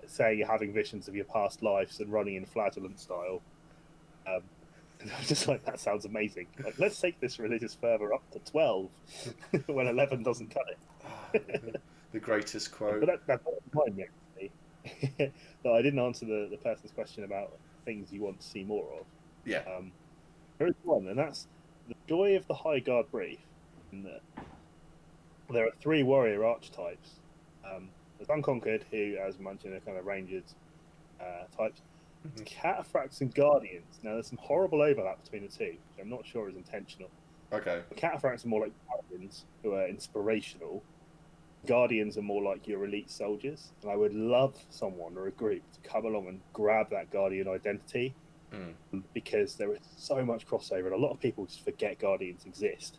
saying you're having visions of your past lives and running in flagellant style. And I was just like, that sounds amazing. Like, let's take this religious fervor up to 12 when 11 doesn't cut it. the greatest quote. But that reminded me actually. No, I didn't answer the person's question about things you want to see more of. Yeah. There is one, and that's the joy of the High Guard brief. In that there are 3 warrior archetypes. There's Unconquered, who, as mentioned, are kind of rangers types. Cataphracts and Guardians. Now, there's some horrible overlap between the two, which I'm not sure is intentional. Okay. Cataphracts are more like Paladins, who are inspirational. Guardians are more like your elite soldiers. And I would love someone or a group to come along and grab that Guardian identity, because there is so much crossover, and a lot of people just forget Guardians exist.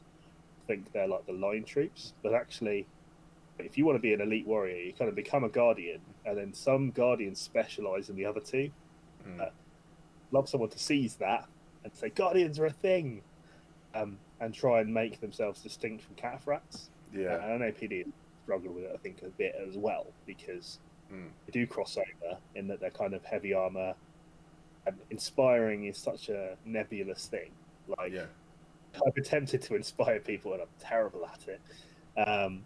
Think they're like the line troops, but actually, if you want to be an elite warrior, you kind of become a Guardian, and then some Guardians specialize in the other two. Love someone to seize that and say Guardians are a thing, and try and make themselves distinct from Cataphracts. Yeah. And I know PD struggle with it, I think, a bit as well, because they do cross over in that they're kind of heavy armor, and inspiring is such a nebulous thing. Like, I've attempted to inspire people and I'm terrible at it. I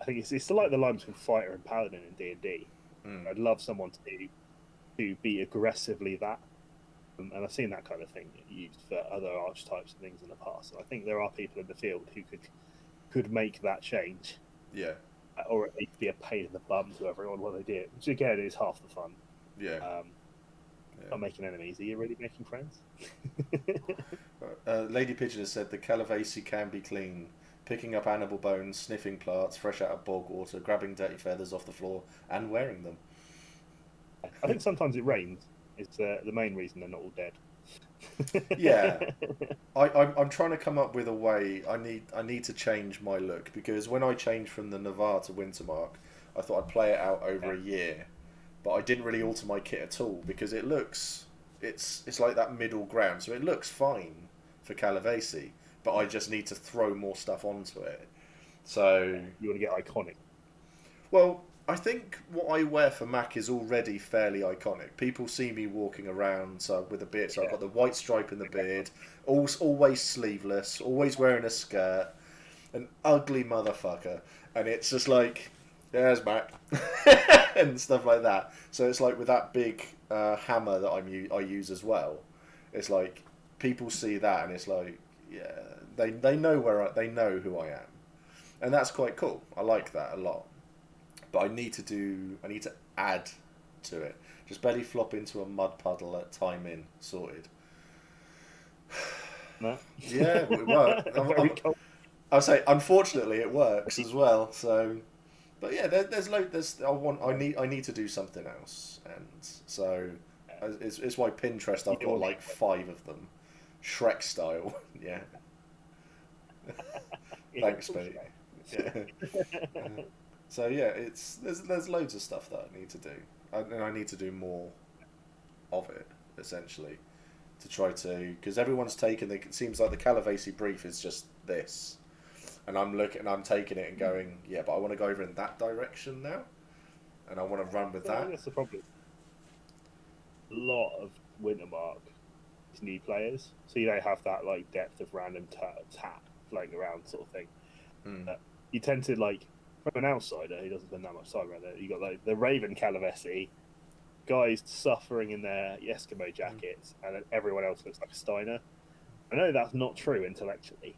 think it's like the line between fighter and paladin in D&D. I'd love someone to be aggressively that, and I've seen that kind of thing used for other archetypes and things in the past. And I think there are people in the field who could make that change, or at least be a pain in the bum to everyone when they do it, which again is half the fun. Not making enemies. Are you really making friends? Lady Pigeon has said the Calavesi can be clean. Picking up animal bones, sniffing plants fresh out of bog water, grabbing dirty feathers off the floor, and wearing them. I think sometimes it rains. It's the main reason they're not all dead. Yeah, I'm trying to come up with a way. I need to change my look, because when I changed from the Navarre to Wintermark, I thought I'd play it out over a year, but I didn't really alter my kit at all, because it's like that middle ground. So it looks fine for Calavesi, but I just need to throw more stuff onto it. So you want to get iconic. Well, I think what I wear for Mac is already fairly iconic. People see me walking around with a beard, so I've got the white stripe in the beard, always sleeveless, always wearing a skirt, an ugly motherfucker, and it's just like, there's Mac, and stuff like that. So it's like with that big hammer that I use as well. It's like people see that, and it's like, yeah, they know they know who I am, and that's quite cool. I like that a lot. But I need to add to it. Just belly flop into a mud puddle at time in, sorted. No. Yeah, it worked. I'll say, unfortunately, it works as well. So, but yeah, I need to do something else, and so it's why Pinterest I've got like 5 of them, Shrek style. Yeah. Thanks, mate. Yeah. So yeah, there's loads of stuff that I need to do, and I need to do more of it, essentially, to try to, because everyone's taken it seems like the Calavesi brief is just this, and I'm taking it and going, yeah, but I want to go over in that direction now, and I want to run with that. That's the problem. A lot of Wintermark is new players, so you don't have that like depth of random tap floating around sort of thing. You tend to like. From an outsider who doesn't spend that much time around there, you got like the Raven Calavesi, guys suffering in their Eskimo jackets, and then everyone else looks like a Steiner. I know that's not true intellectually.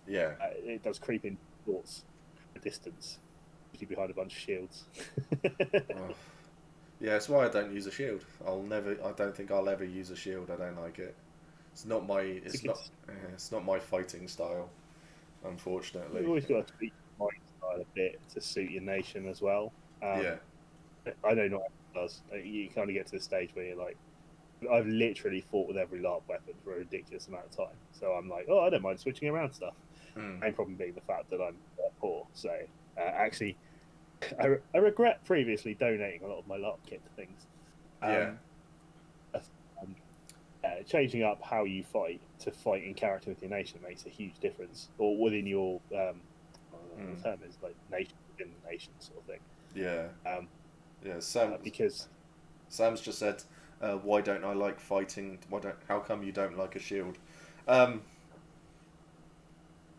It does creep in thoughts a distance, usually behind a bunch of shields. Oh. Yeah, that's why I don't use a shield. I don't think I'll ever use a shield. I don't like it. It's not my fighting style, unfortunately. You've always got to tweak my style a bit to suit your nation as well. I know not everyone does. You kind of get to the stage where you're like, I've literally fought with every LARP weapon for a ridiculous amount of time. So I'm like, I don't mind switching around stuff. Main problem being the fact that I'm poor. So actually, I regret previously donating a lot of my LARP kit to things. changing up how you fight to fight in character with your nation makes a huge difference, or within your the term is like nation within the nation sort of thing. Yeah. Yeah. Because Sam's just said, "Why don't I like fighting? How come you don't like a shield?"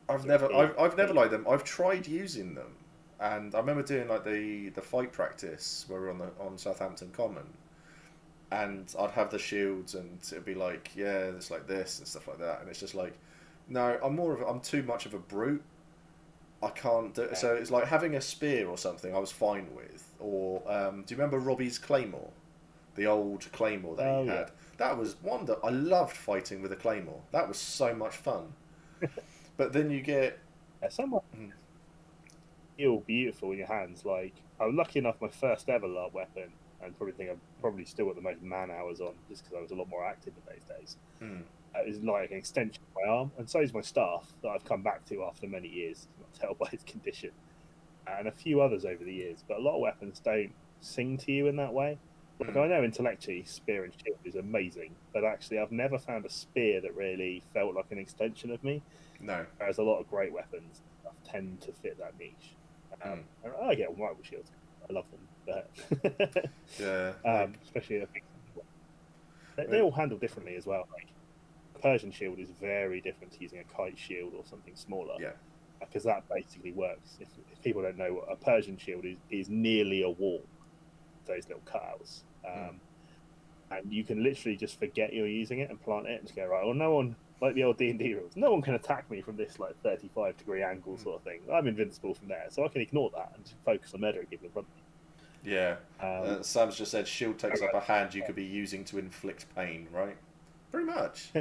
I've never liked them. I've tried using them, and I remember doing like the fight practice where we were on Southampton Common, and I'd have the shields, and it'd be like, yeah, it's like this and stuff like that, and it's just like, no, I'm too much of a brute. I can't do it. So it's like having a spear or something I was fine with. Or do you remember Robbie's Claymore? The old Claymore that he had. Yeah. That was I loved fighting with a Claymore. That was so much fun. But then you get somewhat feel beautiful in your hands. Like, I was lucky enough, my first ever LARP weapon, and probably think I'm probably still got the most man hours on, just because I was a lot more active in those days. Is like an extension of my arm, and so is my staff that I've come back to after many years. You can tell by its condition, and a few others over the years. But a lot of weapons don't sing to you in that way. Like, I know intellectually, spear and shield is amazing, but actually, I've never found a spear that really felt like an extension of me. No. Whereas a lot of great weapons tend to fit that niche. And I get on right with shields. I love them, but yeah, especially they all handle differently as well. Like, a Persian shield is very different to using a kite shield or something smaller. Yeah, because that basically works. If people don't know, what a Persian shield is nearly a wall. Those little cutouts, and you can literally just forget you're using it and plant it and just go, right, well, no one, like the old D&D rules, no one can attack me from this like 35-degree angle sort of thing. I'm invincible from there, so I can ignore that and just focus on murdering people in front of me. Yeah. Sam's just said shield takes up a hand you could be using to inflict pain, right? Pretty much.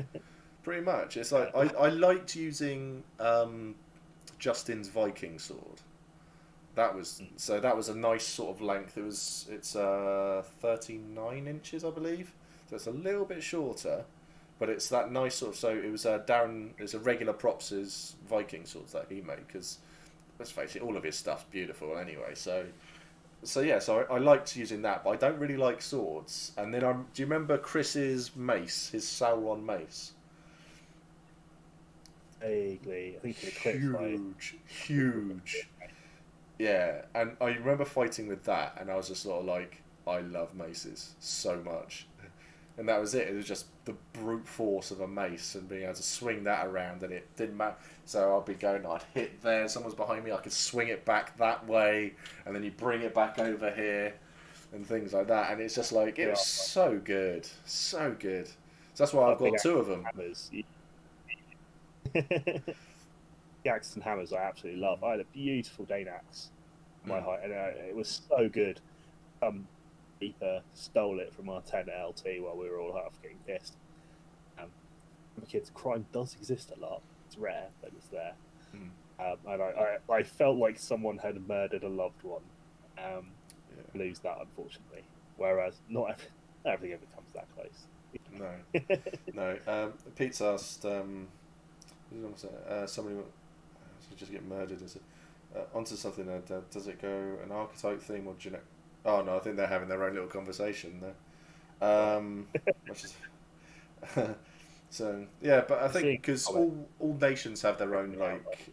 Pretty much. It's like I liked using Justin's Viking sword. That was a nice sort of length. It's 39 inches, I believe. So it's a little bit shorter, but it's that nice sort of. So it was Darren. It's a regular Props's Viking swords that he made, because let's face it, all of his stuff's beautiful anyway. So I liked using that, but I don't really like swords. And then do you remember Chris's mace, his Sauron mace? Vaguely, I think huge. Yeah, and I remember fighting with that, and I was just sort of like, I love maces so much. And that was it. It was just the brute force of a mace and being able to swing that around, and it didn't matter. So I'd be going, I'd hit there, someone's behind me, I could swing it back that way, and then you bring it back over here, and things like that. And it's just like, it was so good. So good. So that's why I've got two of them. Hammers. The axes and hammers I absolutely love. I had a beautiful Dane axe my height, and it was so good. Keeper stole it from our 10 LT while we were all half getting pissed. The kids, crime does exist a lot. It's rare, but it's there. And I felt like someone had murdered a loved one. Lose that, unfortunately. Whereas not everything ever comes that close. No. Pete's asked, somebody just get murdered. Onto something. Does it go an archetype theme or generic? Oh no, I think they're having their own little conversation there. So yeah, but I think because all nations have their own like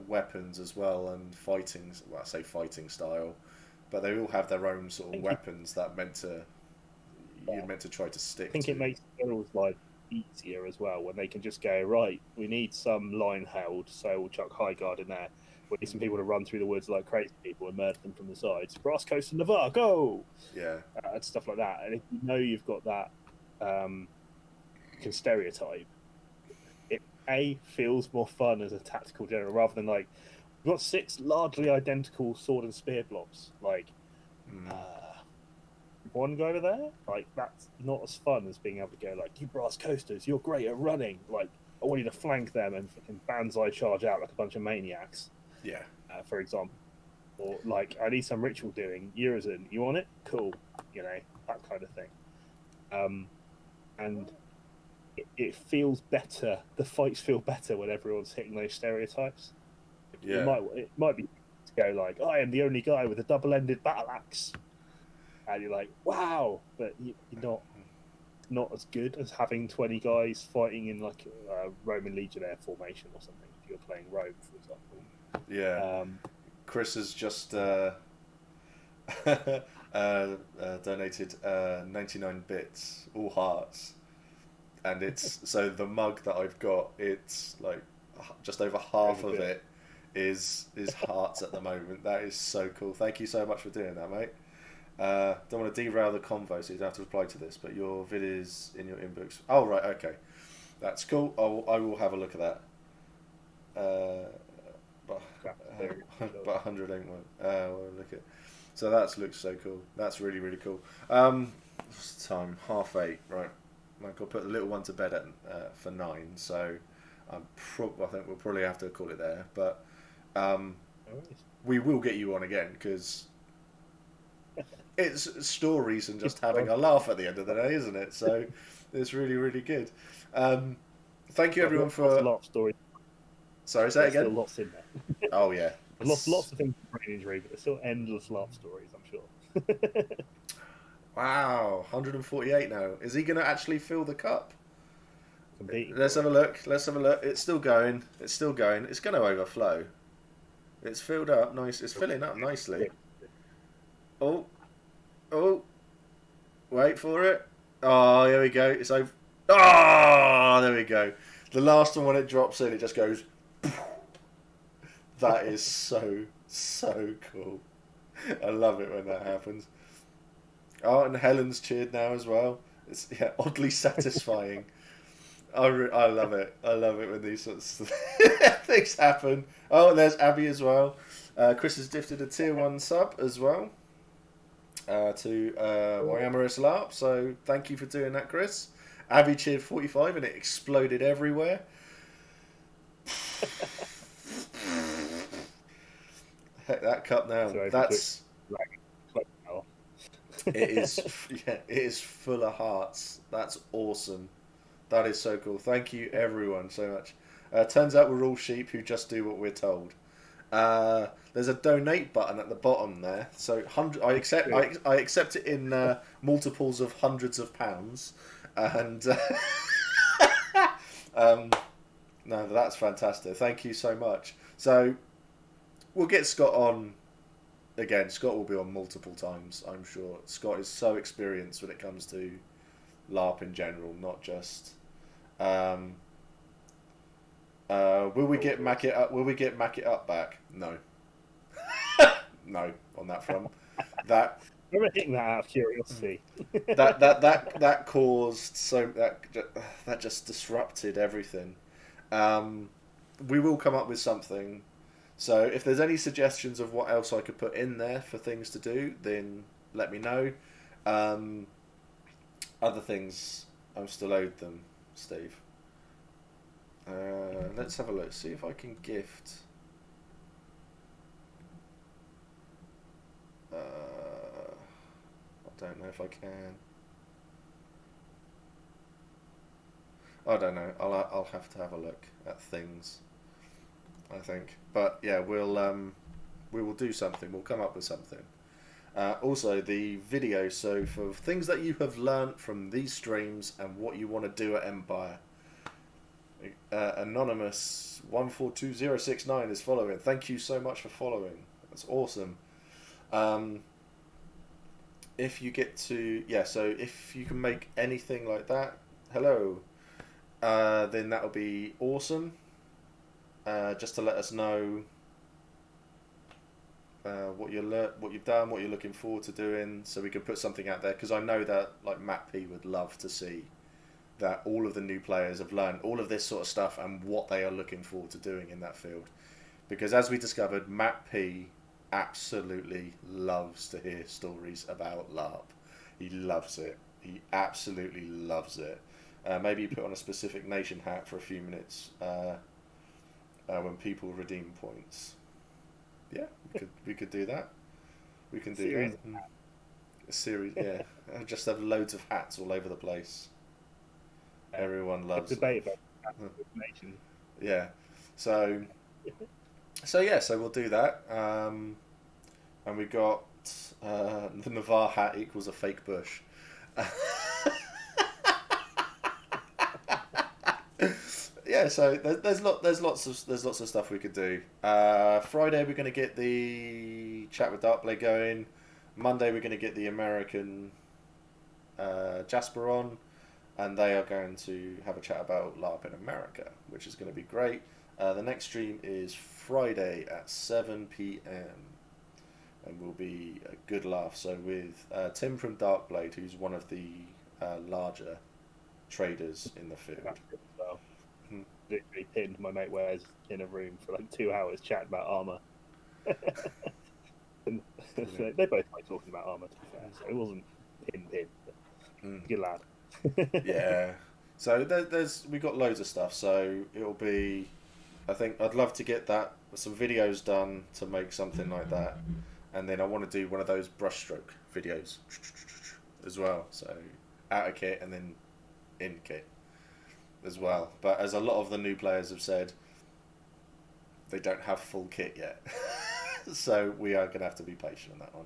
weapons as well, and fighting. Well, I say fighting style, but they all have their own sort of weapons that you're meant to try to stick. I think it makes Cyril's life easier as well when they can just go, right, we need some line held, so we'll chuck High Guard in there. We need some people to run through the woods like crazy people and murder them from the sides. Brass Coast and Navarre, go! Yeah. And stuff like that. And if you know you've got that can stereotype, it feels more fun as a tactical general rather than like, we've got 6 largely identical sword and spear blobs. Like, one guy over there? Like, that's not as fun as being able to go like, you Brass Coasters, you're great at running. Like, I want you to flank them and fucking banzai charge out like a bunch of maniacs. Yeah. For example. Or, like, I need some ritual doing. Urizen, you want it? Cool. You know, that kind of thing. And it feels better. The fights feel better when everyone's hitting those stereotypes. Yeah. It might be to go like, I am the only guy with a double-ended battle axe. And you're like, wow, but you're not. not as good as having 20 guys fighting in like a Roman Legionnaire formation or something. If you're playing Rome, for example. Yeah. Chris has just donated 99 bits, all hearts, and it's so the mug that I've got, it's like just over half of it is hearts at the moment. That is so cool. Thank you so much for doing that, mate. Don't want to derail the convo, so you don't have to reply to this, but your vid is in your inbox. Oh, right, okay. That's cool. I will have a look at that. But 100 ain't one. We'll look at. So that looks so cool. That's really, really cool. What's the time? 8:30. Right. I'll put the little one to bed at for 9. So I think we'll probably have to call it there. But we will get you on again because it's stories and just having a laugh at the end of the day, isn't it? So it's really, really good. Thank you everyone for LARP stories. Sorry, say that again. Still lots in there. Oh yeah, lots of things for brain injury, but there's still endless LARP stories, I'm sure. Wow, 148 now. Is he going to actually fill the cup? Completely. Let's have a look. It's still going. It's going to overflow. It's filled up. Nice. It's filling up nicely. Oh. Wait for it. Oh, here we go. It's over. Oh, there we go. The last one, when it drops in, it just goes. That is so cool. I love it when that happens. Oh, and Helen's cheered now as well. It's oddly satisfying. I love it. I love it when these sorts of things happen. Oh, and there's Abby as well. Chris has gifted a tier 1 sub as well to Wyamorous LARP. So thank you for doing that, Chris. Abby cheered 45 and it exploded everywhere. Heck, that cup now. Sorry, That's it is. Yeah, it is full of hearts. That's awesome. That is so cool. Thank you everyone so much. Turns out we're all sheep who just do what we're told. There's a donate button at the bottom there. So I accept it in multiples of hundreds of pounds. And no, that's fantastic. Thank you so much. So we'll get Scott on again. Scott will be on multiple times, I'm sure. Scott is so experienced when it comes to LARP in general, not just. Will we get Mack It Up? Will we get Mack It Up back? No. No, on that front. That. I'm hitting that out of curiosity. that caused that just disrupted everything. We will come up with something. So if there's any suggestions of what else I could put in there for things to do, then let me know. Other things I'm still owed them, Steve. Let's have a look. See if I can gift. I don't know if I can. I don't know. I'll have to have a look at things, I think. But yeah, we will do something. We'll come up with something. Also, the video. So for things that you have learnt from these streams and what you want to do at Empire. Anonymous 142069 is following. Thank you so much for following. That's awesome. If you get to so if you can make anything like that, hello, then that'll be awesome. Just to let us know what you've done, what you're looking forward to doing, so we can put something out there. Because I know that like Matt P would love to see that all of the new players have learned all of this sort of stuff and what they are looking forward to doing in that field. Because as we discovered, Matt P absolutely loves to hear stories about LARP. He loves it. He absolutely loves it. Maybe you put on a specific nation hat for a few minutes when people redeem points. Yeah, we could do that. We can do that. A series, yeah. Just have loads of hats all over the place. Everyone loves debate about nation. Yeah. So we'll do that. And we got the Navarre hat equals a fake bush. yeah, so there's lots of stuff we could do. Friday we're going to get the chat with Darkblade going. Monday we're going to get the American Jasper on, and they are going to have a chat about LARP in America, which is going to be great. The next stream is Friday at 7 p.m. and will be a good laugh. So with Tim from Darkblade, who's one of the larger traders in the field. Well, literally pinned my mate Wes in a room for like 2 hours chatting about armor. And they both like talking about armor, to be fair, so it wasn't pin. But good lad. Yeah. So we got loads of stuff. So it'll be. I think I'd love to get some videos done to make something like that, and then I want to do one of those brushstroke videos as well. So out of kit and then in kit as well. But as a lot of the new players have said, they don't have full kit yet, so we are going to have to be patient on that one.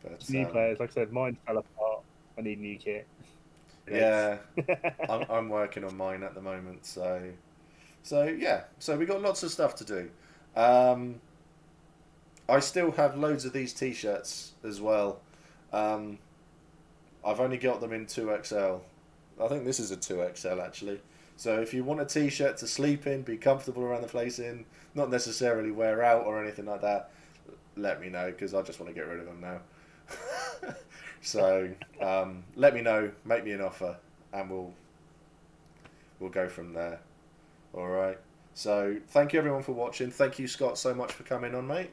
But New players, like I said, mine fell apart. I need new kit. Yeah, I'm working on mine at the moment. So yeah, so we got lots of stuff to do. I still have loads of these T-shirts as well. I've only got them in 2XL. I think this is a 2XL actually. So if you want a T-shirt to sleep in, be comfortable around the place in, not necessarily wear out or anything like that, let me know, because I just want to get rid of them now. So let me know, make me an offer, and we'll go from there. All right. So thank you everyone for watching. Thank you, Scott, so much for coming on, mate.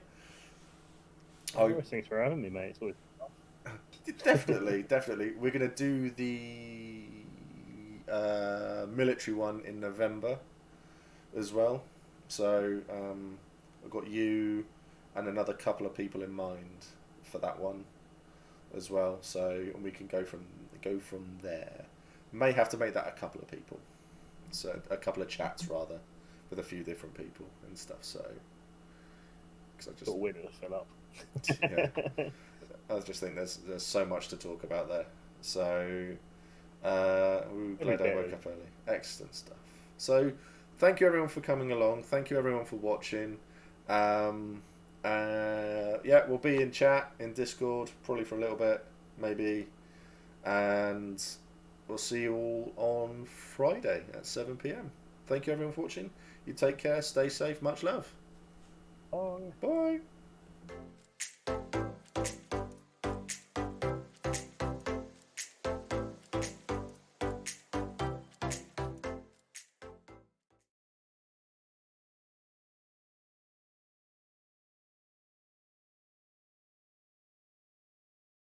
Thanks for having me, mate. It's always Definitely. We're gonna do the military one in November as well. So I've got you and another couple of people in mind for that one as well. So we can go from there. May have to make that a couple of people. So a couple of chats rather, with a few different people and stuff. So because I just got a winner to fill up. Yeah. I just think there's so much to talk about there. So glad I woke up early. Excellent stuff. So thank you everyone for coming along. Thank you everyone for watching. Yeah, we'll be in chat in Discord probably for a little bit, maybe, and we'll see you all on Friday at 7 p.m. Thank you everyone for watching. You take care, stay safe, much love. Bye. Bye.